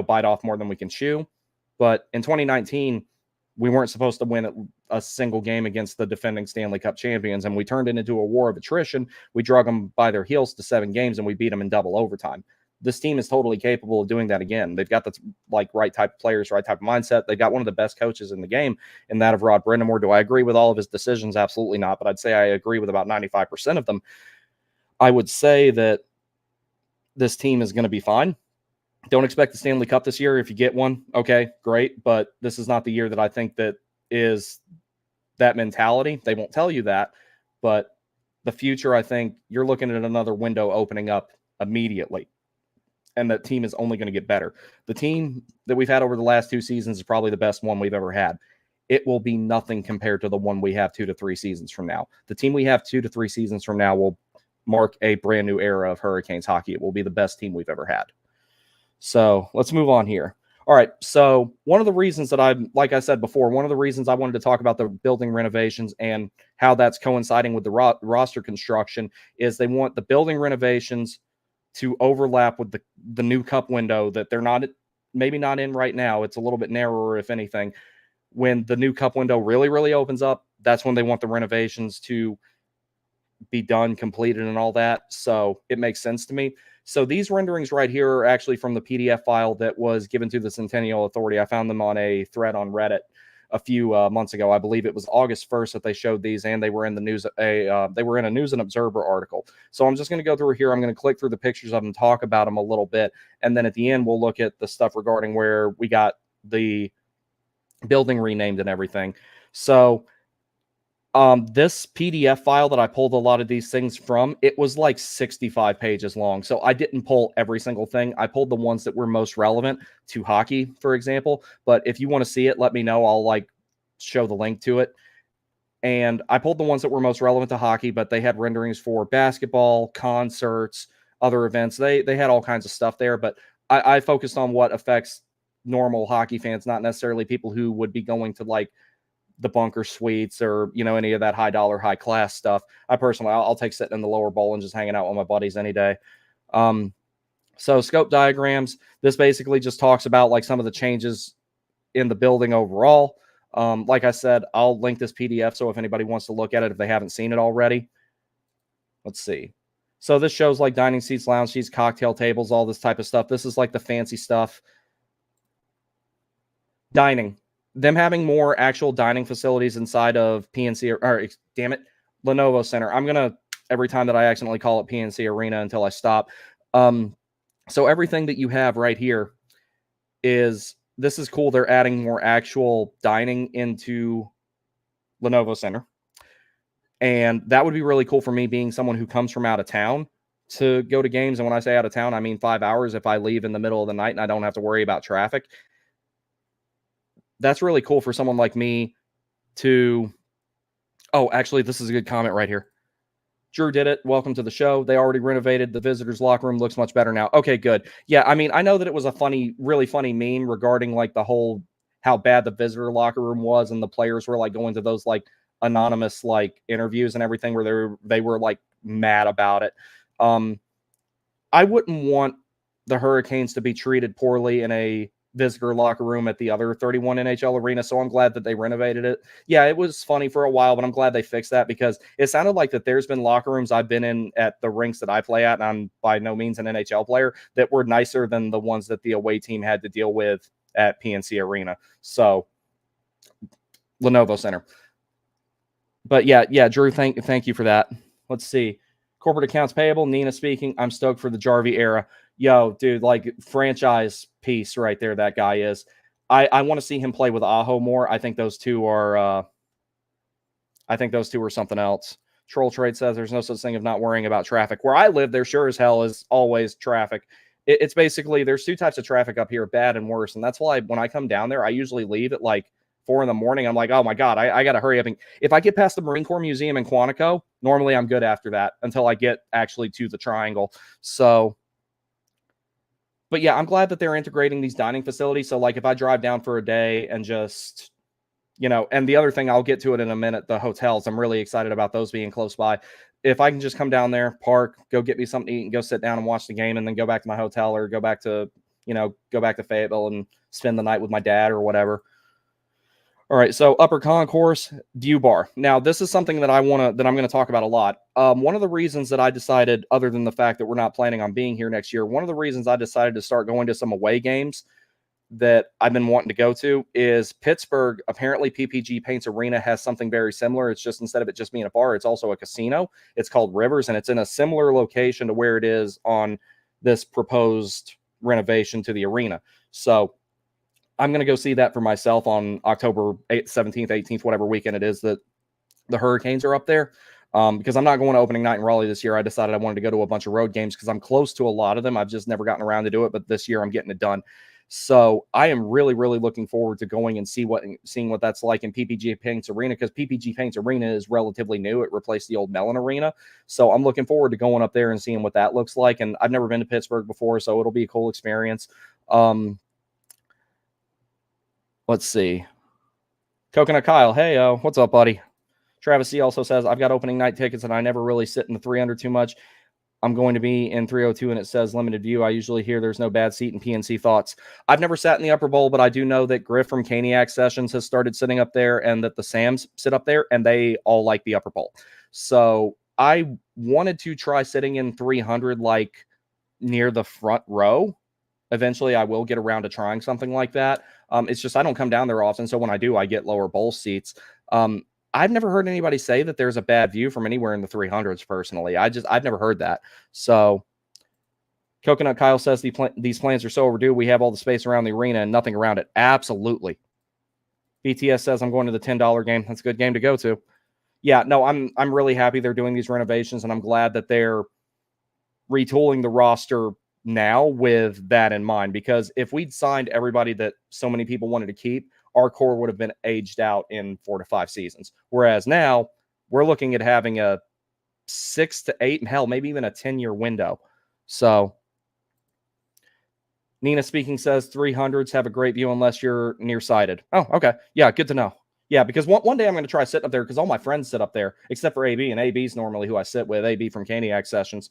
bite off more than we can chew. But in 2019, we weren't supposed to win a single game against the defending Stanley Cup champions, and we turned it into a war of attrition. We drug them by their heels to 7 games, and we beat them in double overtime. This team is totally capable of doing that again. They've got the right type of players, right type of mindset. They've got one of the best coaches in the game, in that of Rod Brind'Amour. Do I agree with all of his decisions? Absolutely not, but I'd say I agree with about 95% of them. I would say that this team is going to be fine. Don't expect the Stanley Cup this year. If you get one, okay, great. But this is not the year that I think that is that mentality. They won't tell you that. But the future, I think you're looking at another window opening up immediately. And that team is only going to get better. The team that we've had over the last 2 seasons is probably the best one we've ever had. It will be nothing compared to the one we have 2 to 3 seasons from now. The team we have 2 to 3 seasons from now will mark a brand new era of Hurricanes hockey. It will be the best team we've ever had. So let's move on here. All right. So one of the reasons that like I said before, one of the reasons I wanted to talk about the building renovations and how that's coinciding with the roster construction is they want the building renovations to overlap with the new cup window that they're maybe not in right now. It's a little bit narrower, if anything. When the new cup window really, really opens up, that's when they want the renovations to be done, completed, and all that. So it makes sense to me. So these renderings right here are actually from the PDF file that was given to the Centennial Authority. I found them on a thread on Reddit a few months ago. I believe it was August 1st that they showed these, and they were in the news. They were in a News and Observer article. So I'm just going to go through here. I'm going to click through the pictures of them, talk about them a little bit, and then at the end we'll look at the stuff regarding where we got the building renamed and everything. So this PDF file that I pulled a lot of these things from, it was like 65 pages long. So I didn't pull every single thing. I pulled the ones that were most relevant to hockey, for example. But if you want to see it, let me know. I'll show the link to it. And I pulled the ones that were most relevant to hockey, but they had renderings for basketball, concerts, other events. They had all kinds of stuff there, but I focused on what affects normal hockey fans, not necessarily people who would be going to like the bunker suites or, you know, any of that high dollar, high class stuff. I personally, I'll take sitting in the lower bowl and just hanging out with my buddies any day. So scope diagrams, this basically just talks about like some of the changes in the building overall. Like I said, I'll link this PDF. So if anybody wants to look at it, if they haven't seen it already, let's see. So this shows like dining seats, lounge seats, cocktail tables, all this type of stuff. This is like the fancy stuff. Dining, them having more actual dining facilities inside of PNC, or damn it, Lenovo Center. I'm going to, every time that I accidentally call it PNC Arena until I stop. So everything that you have right here is, this is cool. They're adding more actual dining into Lenovo Center. And that would be really cool for me, being someone who comes from out of town to go to games. And when I say out of town, I mean 5 hours if I leave in the middle of the night and I don't have to worry about traffic. That's really cool for someone like me to... Oh, actually, this is a good comment right here. Drew did it. Welcome to the show. They already renovated. The visitors' locker room looks much better now. Okay, good. Yeah, I mean, I know that it was a funny, really funny meme regarding like the whole, how bad the visitor locker room was, and the players were like going to those like anonymous like interviews and everything where they were like mad about it. I wouldn't want the Hurricanes to be treated poorly in a visitor locker room at the other 31 NHL arena, so I'm glad that they renovated it. Yeah, it was funny for a while, but I'm glad they fixed that, because it sounded like that there's been locker rooms I've been in at the rinks that I play at, and I'm by no means an NHL player, that were nicer than the ones that the away team had to deal with at PNC Arena. So Lenovo Center. But yeah, Drew, thank you for that. Let's see. Corporate accounts payable, Nina speaking. I'm stoked for the Jarvie era. Yo, dude, like franchise piece right there, that guy is. I want to see him play with Aho more. I think those two are something else. Troll Trade says there's no such thing of not worrying about traffic. Where I live, there sure as hell is always traffic. It's basically, there's two types of traffic up here, bad and worse. And that's why when I come down there, I usually leave at like 4 in the morning. I'm like, oh my God, I got to hurry up. And if I get past the Marine Corps Museum in Quantico, normally I'm good after that until I get actually to the Triangle. So, but yeah, I'm glad that they're integrating these dining facilities. So like if I drive down for a day and just, you know, and the other thing, I'll get to it in a minute, the hotels, I'm really excited about those being close by. If I can just come down there, park, go get me something to eat and go sit down and watch the game and then go back to my hotel or go back to Fayetteville and spend the night with my dad or whatever. All right, so Upper Concourse, View Bar. Now, this is something that I'm going to talk about a lot. One of the reasons that I decided, other than the fact that we're not planning on being here next year, one of the reasons I decided to start going to some away games that I've been wanting to go to is Pittsburgh. Apparently, PPG Paints Arena has something very similar. It's just, instead of it just being a bar, it's also a casino. It's called Rivers, and it's in a similar location to where it is on this proposed renovation to the arena. So I'm going to go see that for myself on October 8th, 17th, 18th, whatever weekend it is that the Hurricanes are up there. Because I'm not going to opening night in Raleigh this year. I decided I wanted to go to a bunch of road games because I'm close to a lot of them. I've just never gotten around to do it, but this year I'm getting it done. So I am really, really looking forward to going and seeing what that's like in PPG Paints Arena, because PPG Paints Arena is relatively new. It replaced the old Mellon Arena. So I'm looking forward to going up there and seeing what that looks like. And I've never been to Pittsburgh before, so it'll be a cool experience. Let's see. Coconut Kyle, hey, what's up, buddy? Travis C. also says, I've got opening night tickets and I never really sit in the 300 too much. I'm going to be in 302 and it says limited view. I usually hear there's no bad seat in PNC. Thoughts? I've never sat in the upper bowl, but I do know that Griff from Caniac Sessions has started sitting up there and that the Sams sit up there and they all like the upper bowl. So I wanted to try sitting in 300, like near the front row. Eventually I will get around to trying something like that. It's just I don't come down there often, so when I do, I get lower bowl seats. I've never heard anybody say that there's a bad view from anywhere in the 300s personally. I've never heard that. So Coconut Kyle says these plans are so overdue. We have all the space around the arena and nothing around it. Absolutely. BTS says I'm going to the $10 game. That's a good game to go to. Yeah, no, I'm really happy they're doing these renovations, and I'm glad that they're retooling the roster now with that in mind, because if we'd signed everybody that so many people wanted to keep, our core would have been aged out in 4 to 5 seasons. Whereas now we're looking at having a 6 to 8, and hell, maybe even a 10-year window. So Nina speaking says 300s have a great view unless you're nearsighted. Oh, okay. Yeah, good to know. Yeah, because one day I'm going to try sitting up there because all my friends sit up there, except for AB, and AB's normally who I sit with, AB from Caniac Sessions.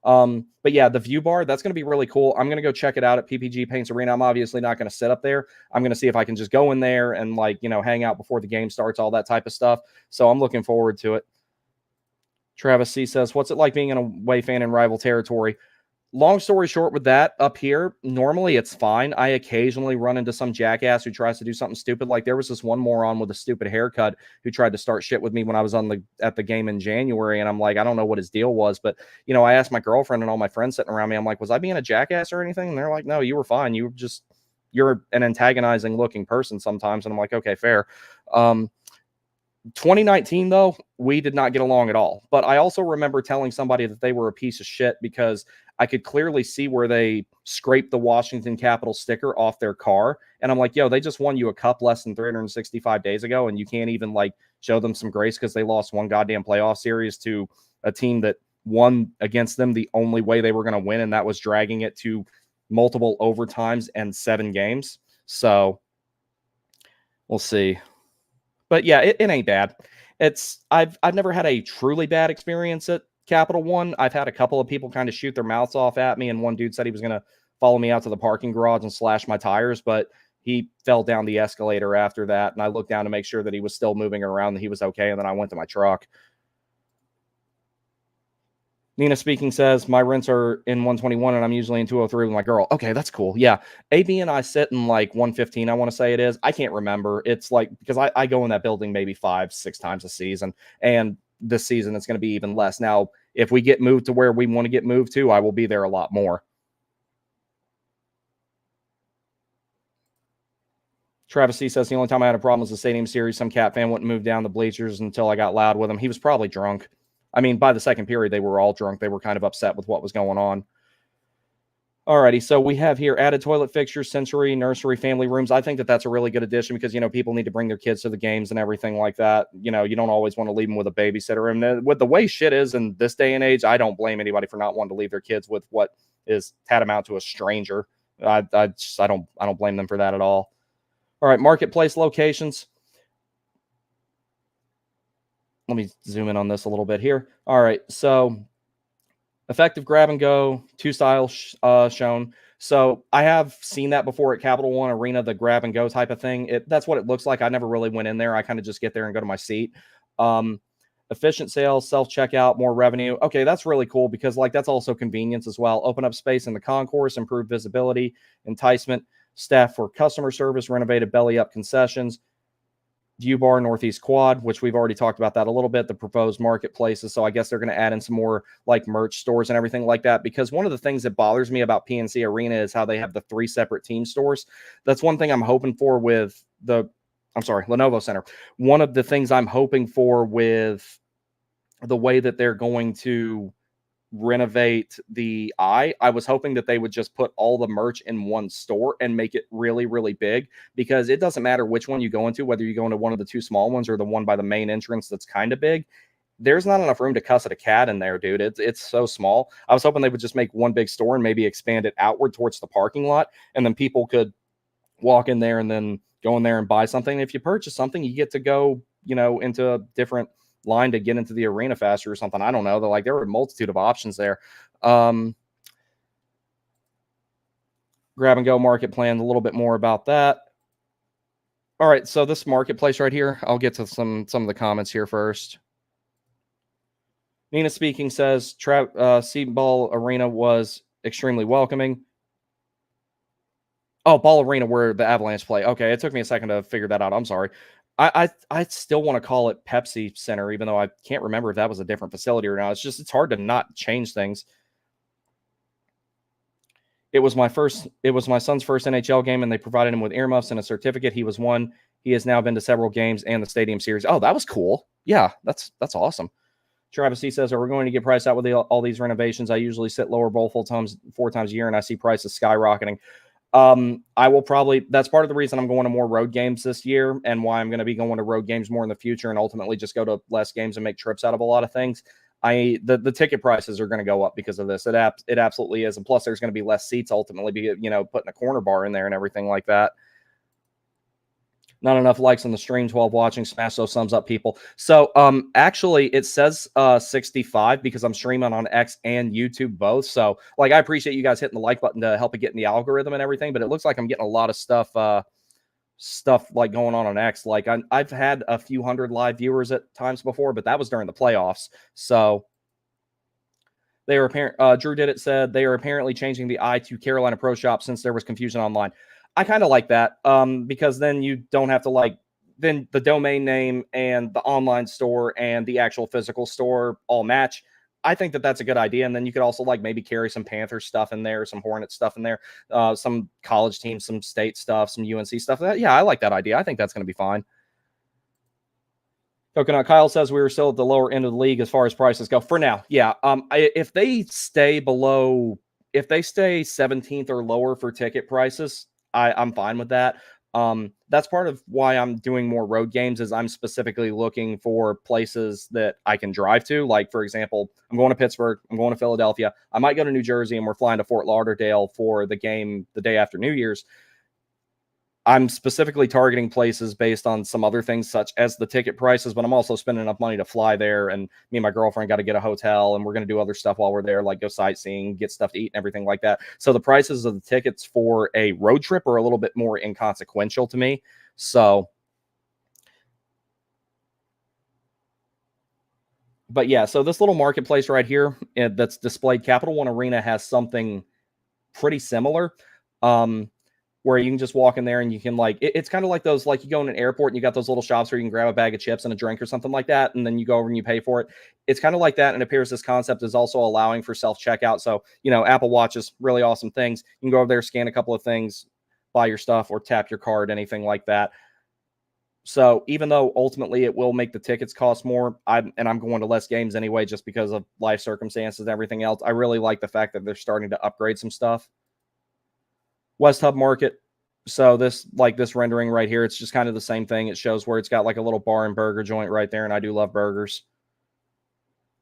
But yeah, the view bar, that's going to be really cool. I'm going to go check it out at PPG Paints Arena. I'm obviously not going to sit up there. I'm going to see if I can just go in there and hang out before the game starts, all that type of stuff. So I'm looking forward to it. Travis C says, what's it like being an away fan in rival territory? Long story short with that, up here, normally it's fine. I occasionally run into some jackass who tries to do something stupid. Like there was this one moron with a stupid haircut who tried to start shit with me when I was at the game in January. And I'm like, I don't know what his deal was. But, I asked my girlfriend and all my friends sitting around me, I'm like, was I being a jackass or anything? And they're like, no, you were fine. You're an antagonizing looking person sometimes. And I'm like, okay, fair. 2019, though, we did not get along at all. But I also remember telling somebody that they were a piece of shit because I could clearly see where they scraped the Washington Capitals sticker off their car. And I'm like, yo, they just won you a cup less than 365 days ago. And you can't even show them some grace because they lost one goddamn playoff series to a team that won against them the only way they were going to win. And that was dragging it to multiple overtimes and 7 games. So we'll see. But yeah, it ain't bad. I've never had a truly bad experience at Capital One. I've had a couple of people kind of shoot their mouths off at me, and one dude said he was going to follow me out to the parking garage and slash my tires, but he fell down the escalator after that, and I looked down to make sure that he was still moving around, that he was okay, and then I went to my truck. Nina speaking says, my rents are in 121 and I'm usually in 203 with my girl. Okay, that's cool. Yeah. AB and I sit in 115, I want to say it is. I can't remember. It's because I go in that building maybe 5-6 times a season. And this season it's going to be even less. Now, if we get moved to where we want to get moved to, I will be there a lot more. Travis C says, the only time I had a problem was the Stadium Series. Some Cat fan wouldn't move down the bleachers until I got loud with him. He was probably drunk. I mean, by the second period, they were all drunk. They were kind of upset with what was going on. Alrighty, so we have here added toilet fixtures, sensory, nursery, family rooms. I think that that's a really good addition because, people need to bring their kids to the games and everything like that. You don't always want to leave them with a babysitter. And with the way shit is in this day and age, I don't blame anybody for not wanting to leave their kids with what is tantamount to a stranger. I don't blame them for that at all. All right, marketplace locations. Let me zoom in on this a little bit here. All right, so effective grab and go, 2 styles shown. So I have seen that before at Capital One Arena, the grab and go type of thing. That's what it looks like. I never really went in there. I kind of just get there and go to my seat. Efficient sales, self-checkout, more revenue. Okay, that's really cool because that's also convenience as well. Open up space in the concourse, improve visibility, enticement, staff for customer service, renovated belly up concessions, view bar, Northeast Quad, which we've already talked about that a little bit, the proposed marketplaces. So I guess they're going to add in some more merch stores and everything like that, because one of the things that bothers me about PNC Arena is how they have the 3 separate team stores. That's one thing I'm hoping for with Lenovo Center. One of the things I'm hoping for with the way that they're going to renovate I was hoping that they would just put all the merch in one store and make it really, really big, because it doesn't matter which one you go into, whether you go into one of the 2 small ones or the one by the main entrance that's kind of big. There's not enough room to cuss at a cat in there, dude. It's so small. I was hoping they would just make one big store and maybe expand it outward towards the parking lot, and then people could walk in there and then go in there and buy something. If you purchase something, you get to go, into a different line to get into the arena faster or something. I don't know. There were a multitude of options there. Grab and go market plan, a little bit more about that. All right, so this marketplace right here, I'll get to some of the comments here first. Nina speaking says, Seton Ball Arena was extremely welcoming. Oh, Ball Arena where the Avalanche play. Okay, it took me a second to figure that out. I'm sorry. I still want to call it Pepsi Center, even though I can't remember if that was a different facility or not. It's hard to not change things. It was my son's first NHL game, and they provided him with earmuffs and a certificate. He was one. He has now been to several games and the Stadium Series. Oh, that was cool. Yeah, that's awesome. Travis C says, are we going to get priced out with all these renovations? I usually sit lower bowl 4 times a year, and I see prices skyrocketing. I will probably, that's part of the reason I'm going to more road games this year and why I'm going to be going to road games more in the future and ultimately just go to less games and make trips out of a lot of things. The ticket prices are going to go up because of this. It absolutely is. And plus there's going to be less seats ultimately, putting a corner bar in there and everything like that. Not enough likes on the streams while watching. Smash those thumbs up, people. So, actually, it says 65 because I'm streaming on X and YouTube both. So, like, I appreciate you guys hitting the like button to help it get in the algorithm and everything. But it looks like I'm getting a lot of stuff like going on X. Like, I've had a few hundred live viewers at times before, but that was during the playoffs. So, they are Drew did it said they are apparently changing the I to Carolina Pro Shop since there was confusion online. I kind of like that because then you don't have to then the domain name and the online store and the actual physical store all match. I think that that's a good idea. And then you could also maybe carry some Panther stuff in there, some Hornet stuff in there, some college teams, some state stuff, some UNC stuff. Yeah, I like that idea. I think that's going to be fine. Coconut Kyle says we were still at the lower end of the league as far as prices go for now. Yeah. If they stay 17th or lower for ticket prices, I'm fine with that. That's part of why I'm doing more road games is I'm specifically looking for places that I can drive to. Like, for example, I'm going to Pittsburgh, I'm going to Philadelphia. I might go to New Jersey and we're flying to Fort Lauderdale for the game the day after New Year's. I'm specifically targeting places based on some other things such as the ticket prices, but I'm also spending enough money to fly there. And me and my girlfriend got to get a hotel and we're going to do other stuff while we're there, like go sightseeing, get stuff to eat and everything like that. So the prices of the tickets for a road trip are a little bit more inconsequential to me. So, but yeah, so this little marketplace right here that's displayed, Capital One Arena has something pretty similar. Where you can just walk in there and you can it's kind of like those, like you go in an airport and you got those little shops where you can grab a bag of chips and a drink or something like that. And then you go over and you pay for it. It's kind of like that. And it appears this concept is also allowing for self-checkout. So, Apple Watch is really awesome things. You can go over there, scan a couple of things, buy your stuff or tap your card, anything like that. So even though ultimately it will make the tickets cost more, I'm going to less games anyway, just because of life circumstances and everything else. I really like the fact that they're starting to upgrade some stuff. West Hub Market. So this rendering right here, it's just kind of the same thing. It shows where it's got like a little bar and burger joint right there, and I do love burgers.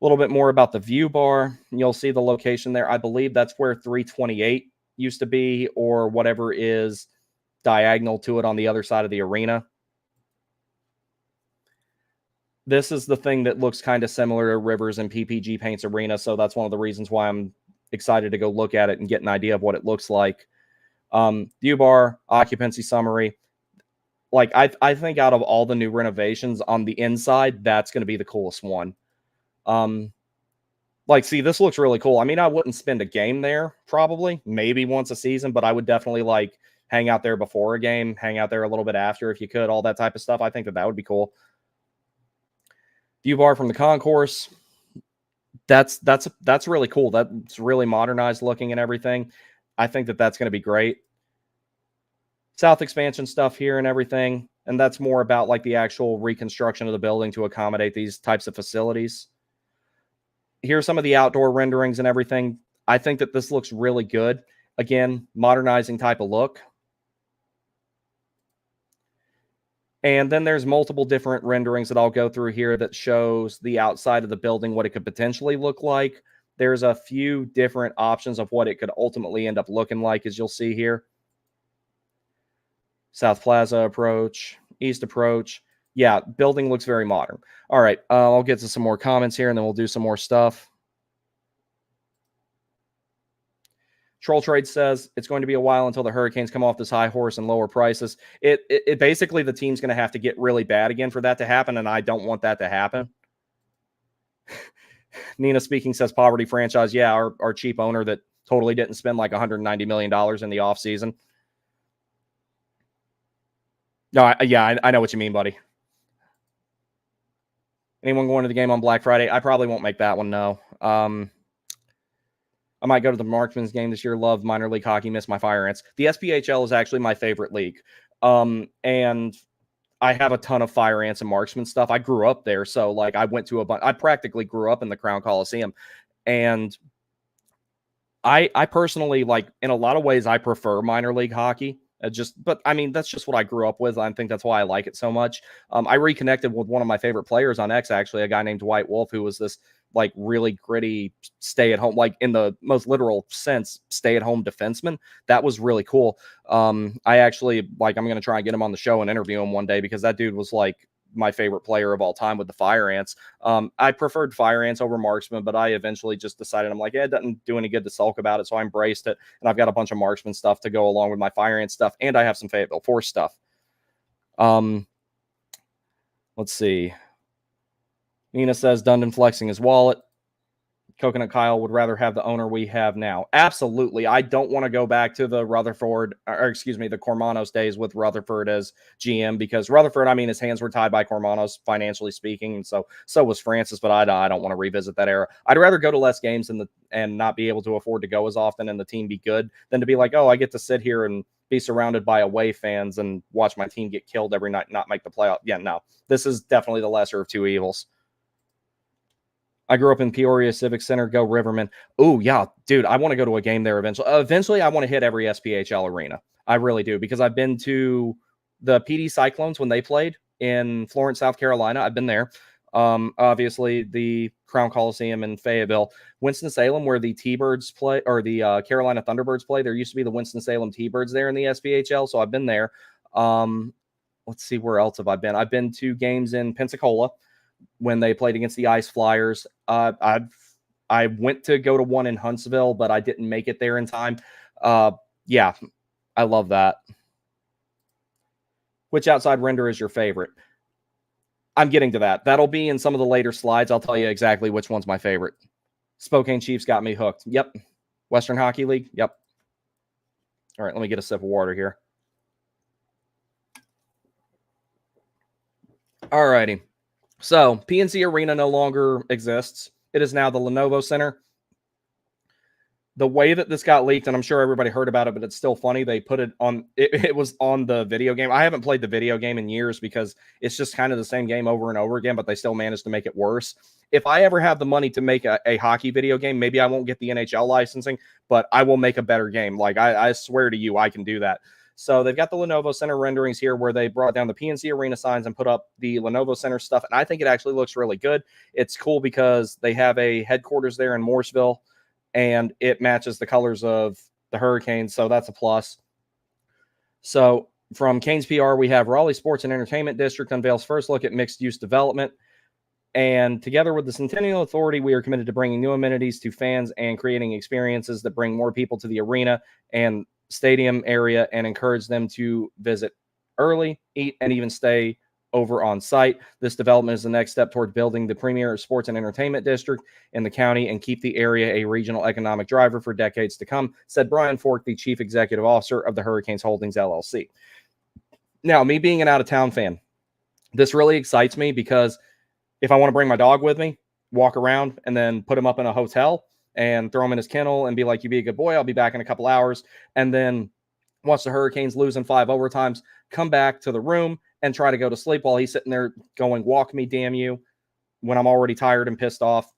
A little bit more about the view bar. You'll see the location there. I believe that's where 328 used to be, or whatever is diagonal to it on the other side of the arena. This is the thing that looks kind of similar to Rivers and PPG Paint's arena, so that's one of the reasons why I'm excited to go look at it and get an idea of what it looks like. View bar, occupancy summary. I think out of all the new renovations on the inside, that's going to be the coolest one. See, this looks really cool. I mean, I wouldn't spend a game there probably, maybe once a season, but I would definitely hang out there before a game, hang out there a little bit after if you could, all that type of stuff. I think that would be cool. View bar from the concourse. That's really cool. That's really modernized looking and everything. I think that's going to be great. South expansion stuff here and everything. And that's more about the actual reconstruction of the building to accommodate these types of facilities. Here's some of the outdoor renderings and everything. I think that this looks really good. Again, modernizing type of look. And then there's multiple different renderings that I'll go through here that shows the outside of the building, what it could potentially look like. There's a few different options of what it could ultimately end up looking like, as you'll see here. South Plaza approach, East approach. Yeah, building looks very modern. All right, I'll get to some more comments here, and then we'll do some more stuff. Troll Trade says it's going to be a while until the Hurricanes come off this high horse and lower prices. It basically, the team's going to have to get really bad again for that to happen, and I don't want that to happen. Nina speaking says poverty franchise. Yeah, our cheap owner that totally didn't spend like $190 million in the offseason. No, I know what you mean, buddy. Anyone going to the game on Black Friday? I probably won't make that one, no. I might go to the Marksman's game this year. Love minor league hockey. Miss my Fire Ants. The SPHL is actually my favorite league. And I have a ton of Fire Ants and Marksman stuff. I grew up there. So I went to I practically grew up in the Crown Coliseum. And I personally, like, in a lot of ways, I prefer minor league hockey. But I mean, that's just what I grew up with. I think that's why I like it so much. I reconnected with one of my favorite players on X, actually, a guy named Dwight Wolf, who was this like really gritty stay at home, like in the most literal sense, stay at home defenseman. That was really cool. I actually, like, I'm going to try and get him on the show and interview him one day, because that dude was like my favorite player of all time with the Fire Ants. I preferred Fire Ants over Marksman, but I eventually just decided, I'm like, yeah, it doesn't do any good to sulk about it. So I embraced it. And I've got a bunch of Marksman stuff to go along with my Fire Ant stuff. And I have some Fayetteville Force stuff. Let's see. Nina says Dundon flexing his wallet. Coconut Kyle would rather have the owner we have now. Absolutely. I don't want to go back to the Rutherford, or excuse me, the Cormanos days with Rutherford as GM, because Rutherford, I mean, his hands were tied by Cormanos, financially speaking. And so was Francis, but I don't want to revisit that era. I'd rather go to less games and not be able to afford to go as often and the team be good than to be like, oh, I get to sit here and be surrounded by away fans and watch my team get killed every night, not make the playoff. Yeah, no, this is definitely the lesser of two evils. I grew up in Peoria Civic Center. Go Rivermen. Oh, yeah, dude, I want to go to a game there eventually. Eventually, I want to hit every SPHL arena. I really do, because I've been to the PD Cyclones when they played in Florence, South Carolina. I've been there. Obviously, the Crown Coliseum in Fayetteville. Winston-Salem, where the T-Birds play, or the Carolina Thunderbirds play. There used to be the Winston-Salem T-Birds there in the SPHL, so I've been there. Let's see, where else have I been? I've been to games in Pensacola when they played against the Ice Flyers. I went to go to one in Huntsville, but I didn't make it there in time. Yeah, I love that. Which outside render is your favorite? I'm getting to that. That'll be in some of the later slides. I'll tell you exactly which one's my favorite. Spokane Chiefs got me hooked. Yep. Western Hockey League. Yep. All right, let me get a sip of water here. All righty. So PNC Arena no longer exists. It is now the Lenovo Center. The way that this got leaked, and I'm sure everybody heard about it, but it's still funny. They put it on, it was on the video game. I haven't played the video game in years because it's just kind of the same game over and over again, but they still managed to make it worse. If I ever have the money to make a hockey video game, maybe I won't get the NHL licensing, but I will make a better game. Like, I swear to you, I can do that. So they've got the Lenovo Center renderings here where they brought down the PNC Arena signs and put up the Lenovo Center stuff. And I think it actually looks really good. It's cool because they have a headquarters there in Morrisville, and it matches the colors of the Hurricanes. So that's a plus. So from Canes PR, we have Raleigh Sports and Entertainment District unveils first look at mixed use development. And together with the Centennial Authority, we are committed to bringing new amenities to fans and creating experiences that bring more people to the arena and stadium area and encourage them to visit early, eat, and even stay over on site. This development is the next step toward building the premier sports and entertainment district in the county and keep the area a regional economic driver for decades to come, said Brian Fork, the chief executive officer of the Hurricanes Holdings LLC. Now, me being an out-of-town fan, this really excites me because if I want to bring my dog with me, walk around, and then put him up in a hotel and throw him in his kennel and be like, you be a good boy, I'll be back in a couple hours, and then watch the Hurricanes lose in 5 overtimes, come back to the room and try to go to sleep while he's sitting there going, walk me, damn you, when I'm already tired and pissed off.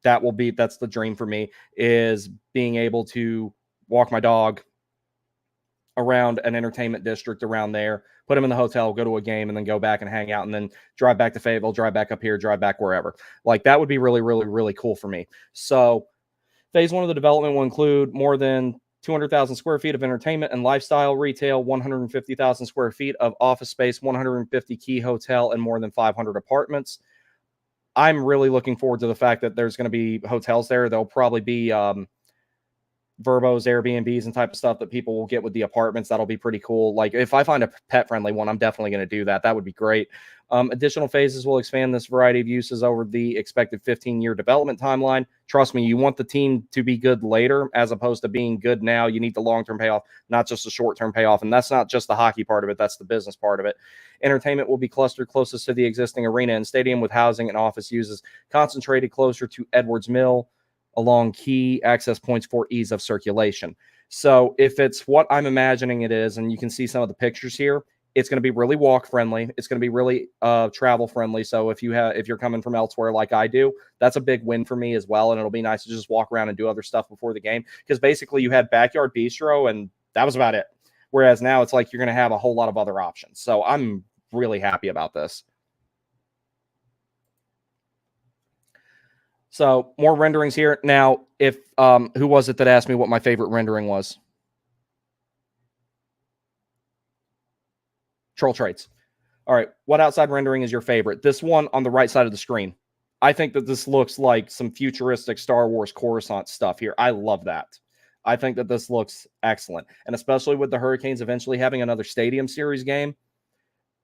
That's the dream for me, is being able to walk my dog around an entertainment district around there, put him in the hotel, go to a game, and then go back and hang out, and then drive back to Fayetteville, drive back up here, drive back wherever. Like, that would be really, really, really cool for me. So phase 1 of the development will include more than 200,000 square feet of entertainment and lifestyle retail, 150,000 square feet of office space, 150 key hotel, and more than 500 apartments. I'm really looking forward to the fact that there's going to be hotels there. There'll probably be Verbos, Airbnbs, and type of stuff that people will get with the apartments. That'll be pretty cool. Like, if I find a pet-friendly one, I'm definitely going to do that. That would be great. Additional phases will expand this variety of uses over the expected 15-year development timeline. Trust me, you want the team to be good later as opposed to being good now. You need the long-term payoff, not just the short-term payoff. And that's not just the hockey part of it. That's the business part of it. Entertainment will be clustered closest to the existing arena and stadium, with housing and office uses concentrated closer to Edwards Mill along key access points for ease of circulation. So if it's what I'm imagining it is, and you can see some of the pictures here, It's going to be really walk friendly. It's going to be really travel friendly. So if you're coming from elsewhere like I do, that's a big win for me as well. And it'll be nice to just walk around and do other stuff before the game, because basically you had backyard bistro and that was about it. Whereas now it's like you're going to have a whole lot of other options. So I'm really happy about this. So more renderings here. Now, if who was it that asked me what my favorite rendering was? Troll traits. All right. What outside rendering is your favorite? This one on the right side of the screen. I think that this looks like some futuristic Star Wars Coruscant stuff here. I love that. I think that this looks excellent. And especially with the Hurricanes eventually having another Stadium Series game,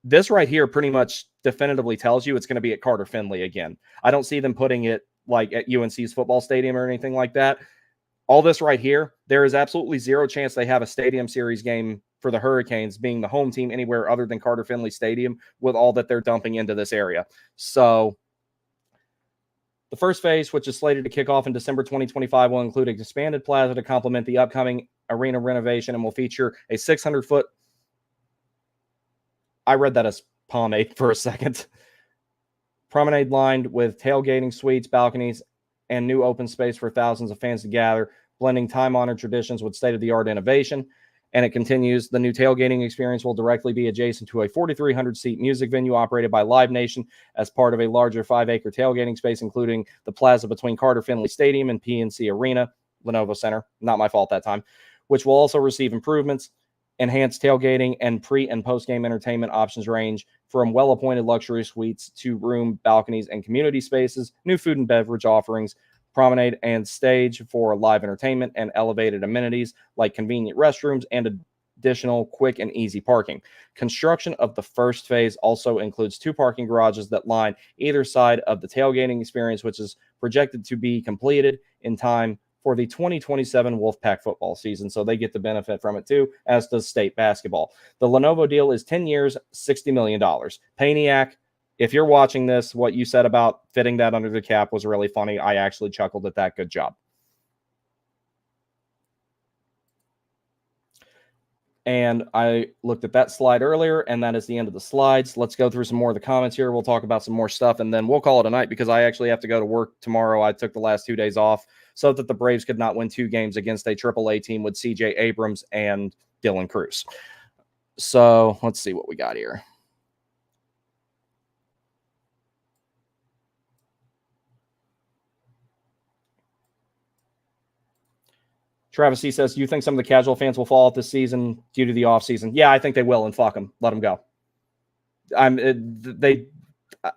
this right here pretty much definitively tells you it's going to be at Carter Finley again. I don't see them putting it like at UNC's football stadium or anything like that. All this right here, there is absolutely zero chance they have a Stadium Series game for the Hurricanes being the home team anywhere other than Carter Finley Stadium with all that they're dumping into this area. So the first phase, which is slated to kick off in December 2025, will include an expanded plaza to complement the upcoming arena renovation and will feature a 600-foot. I read that as pomade for a second. Promenade lined with tailgating suites, balconies, and new open space for thousands of fans to gather, blending time-honored traditions with state-of-the-art innovation. And it continues, the new tailgating experience will directly be adjacent to a 4,300-seat music venue operated by Live Nation as part of a larger 5-acre tailgating space, including the plaza between Carter Finley Stadium and PNC Arena, Lenovo Center, not my fault that time, which will also receive improvements. Enhanced tailgating and pre- and post-game entertainment options range from well-appointed luxury suites to room, balconies, and community spaces, new food and beverage offerings, promenade and stage for live entertainment, and elevated amenities like convenient restrooms and additional quick and easy parking. Construction of the first phase also includes 2 parking garages that line either side of the tailgating experience, which is projected to be completed in time for the 2027 Wolfpack football season. So they get the benefit from it too, as does state basketball. The Lenovo deal is 10 years, $60 million. Paniac, if you're watching this, what you said about fitting that under the cap was really funny. I actually chuckled at that. Good job. And I looked at that slide earlier, and that is the end of the slides. Let's go through some more of the comments here. We'll talk about some more stuff, and then we'll call it a night because I actually have to go to work tomorrow. I took the last 2 days off so that the Braves could not win 2 games against a AAA team with CJ Abrams and Dylan Cruz. So let's see what we got here. Travis C says, "Do you think some of the casual fans will fall off this season due to the offseason?" Yeah, I think they will, and fuck them. Let them go.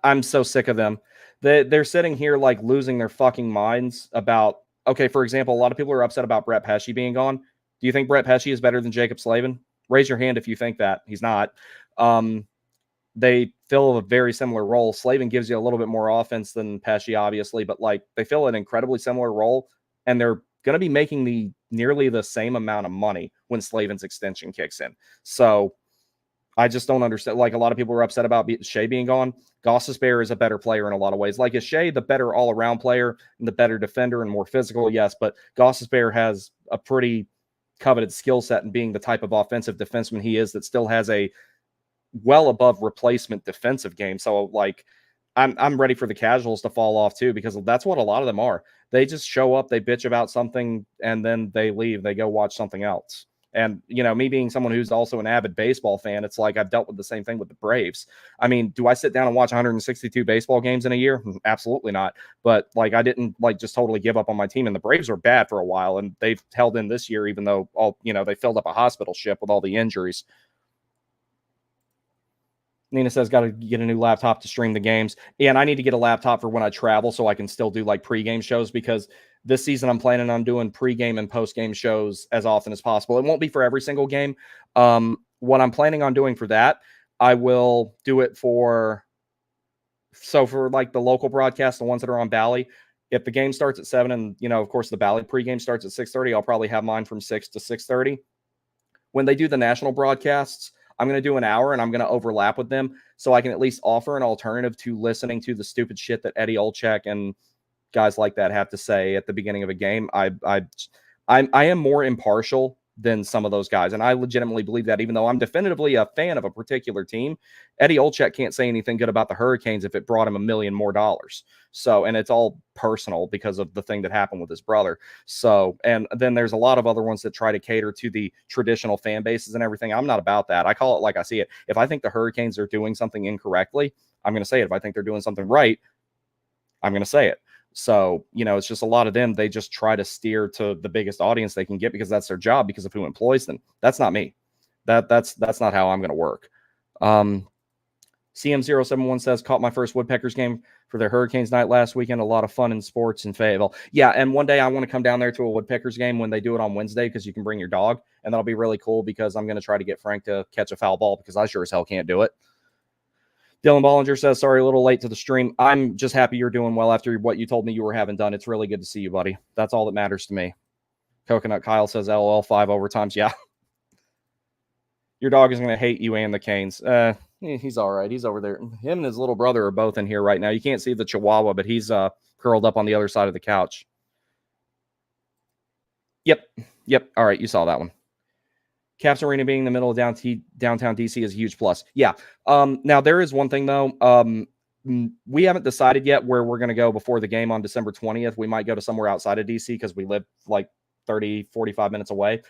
I'm so sick of them. They're sitting here like losing their fucking minds about, okay, for example, a lot of people are upset about Brett Pesce being gone. Do you think Brett Pesce is better than Jacob Slavin? Raise your hand if you think that. He's not. They fill a very similar role. Slavin gives you a little bit more offense than Pesce, obviously, but like they fill an incredibly similar role, and they're going to be making nearly the same amount of money when Slavin's extension kicks in. So I just don't understand. Like a lot of people were upset about Shea being gone. Gostisbehere is a better player in a lot of ways. Like is Shea the better all-around player and the better defender and more physical? Yes, but Gostisbehere has a pretty coveted skill set in being the type of offensive defenseman he is that still has a well above replacement defensive game. So like I'm ready for the casuals to fall off too, because that's what a lot of them are. They just show up, they bitch about something, and then they leave. They go watch something else. And, you know, me being someone who's also an avid baseball fan, it's like I've dealt with the same thing with the Braves. I mean, do I sit down and watch 162 baseball games in a year? Absolutely not. But, like, I didn't, like, just totally give up on my team. And the Braves were bad for a while, and they've held in this year, even though, they filled up a hospital ship with all the injuries. Nina says, got to get a new laptop to stream the games. Yeah, and I need to get a laptop for when I travel so I can still do like pregame shows, because this season I'm planning on doing pregame and postgame shows as often as possible. It won't be for every single game. What I'm planning on doing for that, I will do it for like the local broadcasts, the ones that are on Bally. If the game starts at 7 and, of course, the Bally pregame starts at 6:30, I'll probably have mine from 6 to 6:30. When they do the national broadcasts, I'm going to do an hour and I'm going to overlap with them so I can at least offer an alternative to listening to the stupid shit that Eddie Olczyk and guys like that have to say at the beginning of a game. I am more impartial than some of those guys. And I legitimately believe that, even though I'm definitively a fan of a particular team, Eddie Olczyk can't say anything good about the Hurricanes if it brought him $1 million more. So, and it's all personal because of the thing that happened with his brother. So, and then there's a lot of other ones that try to cater to the traditional fan bases and everything. I'm not about that. I call it like I see it. If I think the Hurricanes are doing something incorrectly, I'm going to say it. If I think they're doing something right, I'm going to say it. So, it's just a lot of them. They just try to steer to the biggest audience they can get because that's their job, because of who employs them. That's not me. That's not how I'm going to work. CM071 says, caught my first Woodpeckers game for their Hurricanes night last weekend. A lot of fun in sports in Fayetteville. Yeah, and one day I want to come down there to a Woodpeckers game when they do it on Wednesday, because you can bring your dog, and that'll be really cool, because I'm going to try to get Frank to catch a foul ball, because I sure as hell can't do it. Dylan Bollinger says, sorry, a little late to the stream. I'm just happy you're doing well after what you told me you were having done. It's really good to see you, buddy. That's all that matters to me. Coconut Kyle says, LOL, 5 overtimes. Yeah. Your dog is going to hate you and the Canes. He's all right. He's over there. Him and his little brother are both in here right now. You can't see the Chihuahua, but he's curled up on the other side of the couch. Yep. All right, you saw that one. Caps Arena being in the middle of downtown DC is a huge plus. Yeah. Now, there is one thing, though. We haven't decided yet where we're going to go before the game on December 20th. We might go to somewhere outside of DC because we live like 30, 45 minutes away.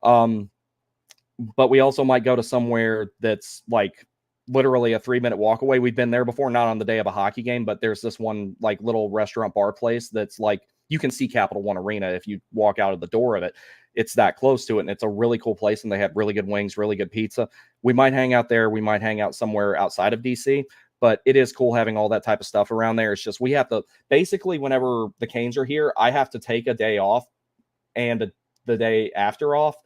But we also might go to somewhere that's like literally a 3-minute walk away. We've been there before, not on the day of a hockey game, but there's this one like little restaurant bar place that's like, you can see Capital One Arena if you walk out of the door of it. It's that close to it, and it's a really cool place, and they have really good wings, really good pizza. We might hang out there. We might hang out somewhere outside of DC, but it is cool having all that type of stuff around there. It's just, we have to, basically, whenever the Canes are here, I have to take a day off and the day after off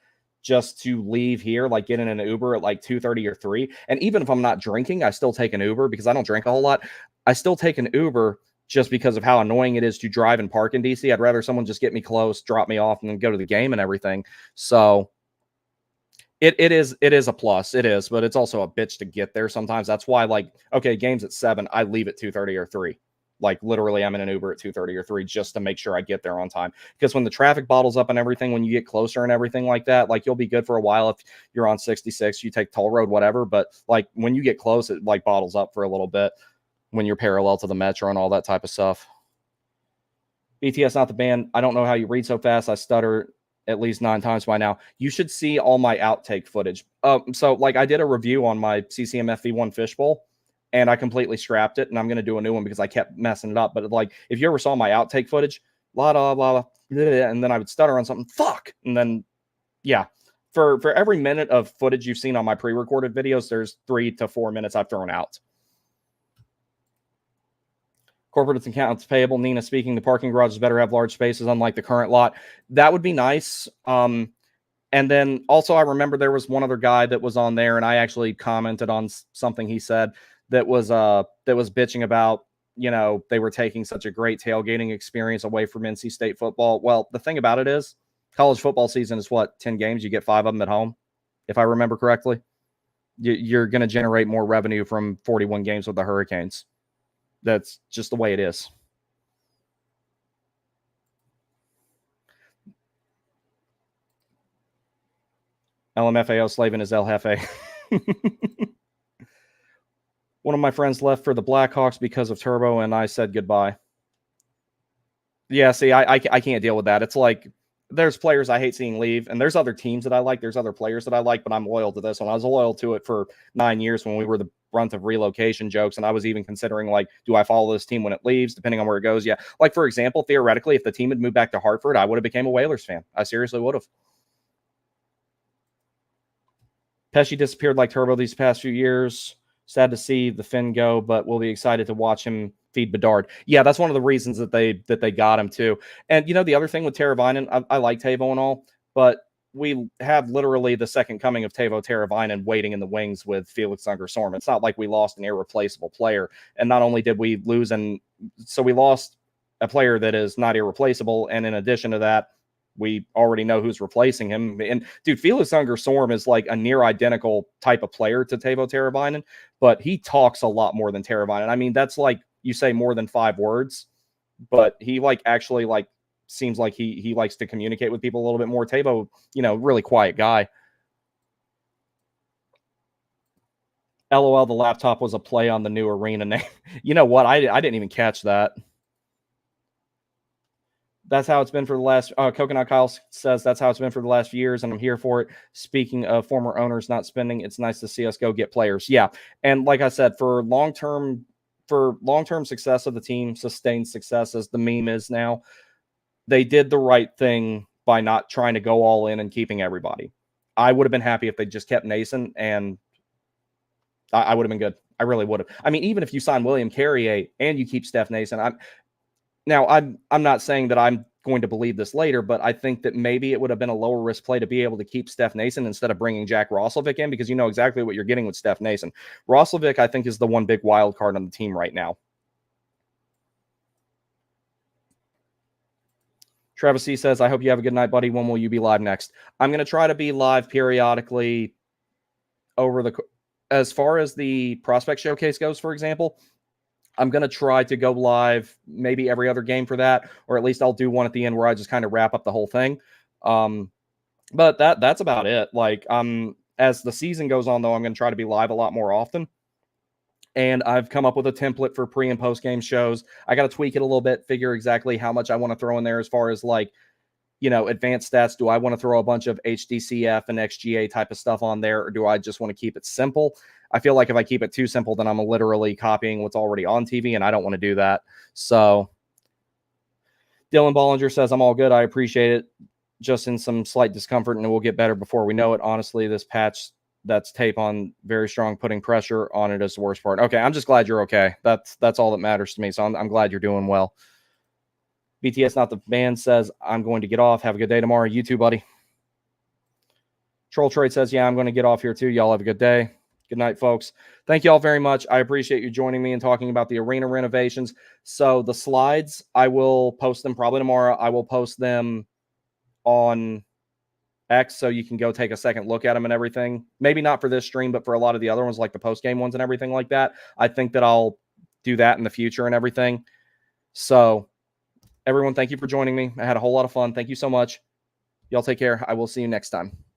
just to leave here, like get in an Uber at like 2:30 or 3. And even if I'm not drinking, I still take an Uber, because I don't drink a whole lot. I still take an Uber just because of how annoying it is to drive and park in DC. I'd rather someone just get me close, drop me off, and then go to the game and everything. So it is a plus. It is, but it's also a bitch to get there sometimes. That's why, like, okay, game's at 7. I leave at 2:30 or 3. Like, literally, I'm in an Uber at 2:30 or 3 just to make sure I get there on time. Because when the traffic bottles up and everything, when you get closer and everything like that, like, you'll be good for a while if you're on 66, you take toll road, whatever. But, like, when you get close, it, like, bottles up for a little bit when you're parallel to the metro and all that type of stuff. BTS not the band. I don't know how you read so fast. I stutter at least 9 times by now. You should see all my outtake footage. So, like, I did a review on my CCM FV1 fishbowl, and I completely scrapped it, and I'm going to do a new one because I kept messing it up. But, like, if you ever saw my outtake footage, blah, blah, blah, blah, and then I would stutter on something, fuck, and then, yeah. For every minute of footage you've seen on my pre-recorded videos, there's 3 to 4 minutes I've thrown out. Corporate accounts payable. Nina speaking, the parking garages better have large spaces, unlike the current lot. That would be nice. And then also, I remember there was one other guy that was on there, and I actually commented on something he said that was bitching about, they were taking such a great tailgating experience away from NC State football. Well, the thing about it is, college football season is what, 10 games? You get 5 of them at home, if I remember correctly. You're going to generate more revenue from 41 games with the Hurricanes. That's just the way it is. LMFAO slaving is El Jefe. One of my friends left for the Blackhawks because of Turbo, and I said goodbye. Yeah, see, I can't deal with that. It's like, there's players I hate seeing leave, and there's other teams that I like. There's other players that I like, but I'm loyal to this one. I was loyal to it for 9 years when we were the brunt of relocation jokes, and I was even considering, like, do I follow this team when it leaves, depending on where it goes? Yeah. Like, for example, theoretically, if the team had moved back to Hartford, I would have became a Whalers fan. I seriously would have. Pesci disappeared like Turbo these past few years. Sad to see the Finn go, but we'll be excited to watch him feed Bedard. Yeah, that's one of the reasons that they got him too. And the other thing with Teravainen, I like Tavo and all, but we have literally the second coming of Teuvo Teravainen waiting in the wings with Felix Unger-Sorm. It's not like we lost an irreplaceable player. And not only did we lose, so we lost a player that is not irreplaceable. And in addition to that, we already know who's replacing him. And dude, Felix Unger-Sorm is like a near identical type of player to Teuvo Teravainen, but he talks a lot more than Teravainen. I mean, that's like, you say more than 5 words, but he like actually like seems like he likes to communicate with people a little bit more. Tabo, really quiet guy. LOL, the laptop was a play on the new arena name. You know what? I didn't even catch that. That's how it's been for the last. Coconut Kyle says that's how it's been for the last few years, and I'm here for it. Speaking of former owners not spending, it's nice to see us go get players. Yeah, and like I said, for long-term success of the team, sustained success as the meme is now, they did the right thing by not trying to go all in and keeping everybody. I would have been happy if they just kept Nason, and I would have been good. I really would have. I mean, even if you sign William Carrier and you keep Steph Nason, I'm not saying that I'm going to believe this later, but I think that maybe it would have been a lower risk play to be able to keep Steph Nason instead of bringing Jack Roslovic in, because you know exactly what you're getting with Steph Nason. Roslovic, I think, is the one big wild card on the team right now. Travis C says, I hope you have a good night, buddy. When will you be live next? I'm going to try to be live periodically as far as the prospect showcase goes, for example. I'm going to try to go live maybe every other game for that, or at least I'll do one at the end where I just kind of wrap up the whole thing. But that's about it. Like, as the season goes on, though, I'm going to try to be live a lot more often. And I've come up with a template for pre and post game shows. I got to tweak it a little bit, figure exactly how much I want to throw in there as far as like, advanced stats. Do I want to throw a bunch of HDCF and XGA type of stuff on there, or do I just want to keep it simple? I feel like if I keep it too simple, then I'm literally copying what's already on TV, and I don't want to do that. So Dylan Bollinger says, I'm all good. I appreciate it. Just in some slight discomfort, and it will get better before we know it. Honestly, this patch that's tape on very strong, putting pressure on it is the worst part. Okay, I'm just glad you're okay. That's all that matters to me. So I'm glad you're doing well. BTS Not the Band says, I'm going to get off. Have a good day tomorrow. You too, buddy. Troll Trade says, yeah, I'm going to get off here too. Y'all have a good day. Good night, folks. Thank you all very much. I appreciate you joining me and talking about the arena renovations. So the slides, I will post them probably tomorrow. I will post them on X so you can go take a second look at them and everything. Maybe not for this stream, but for a lot of the other ones, like the post-game ones and everything like that. I think that I'll do that in the future and everything. So everyone, thank you for joining me. I had a whole lot of fun. Thank you so much. Y'all take care. I will see you next time.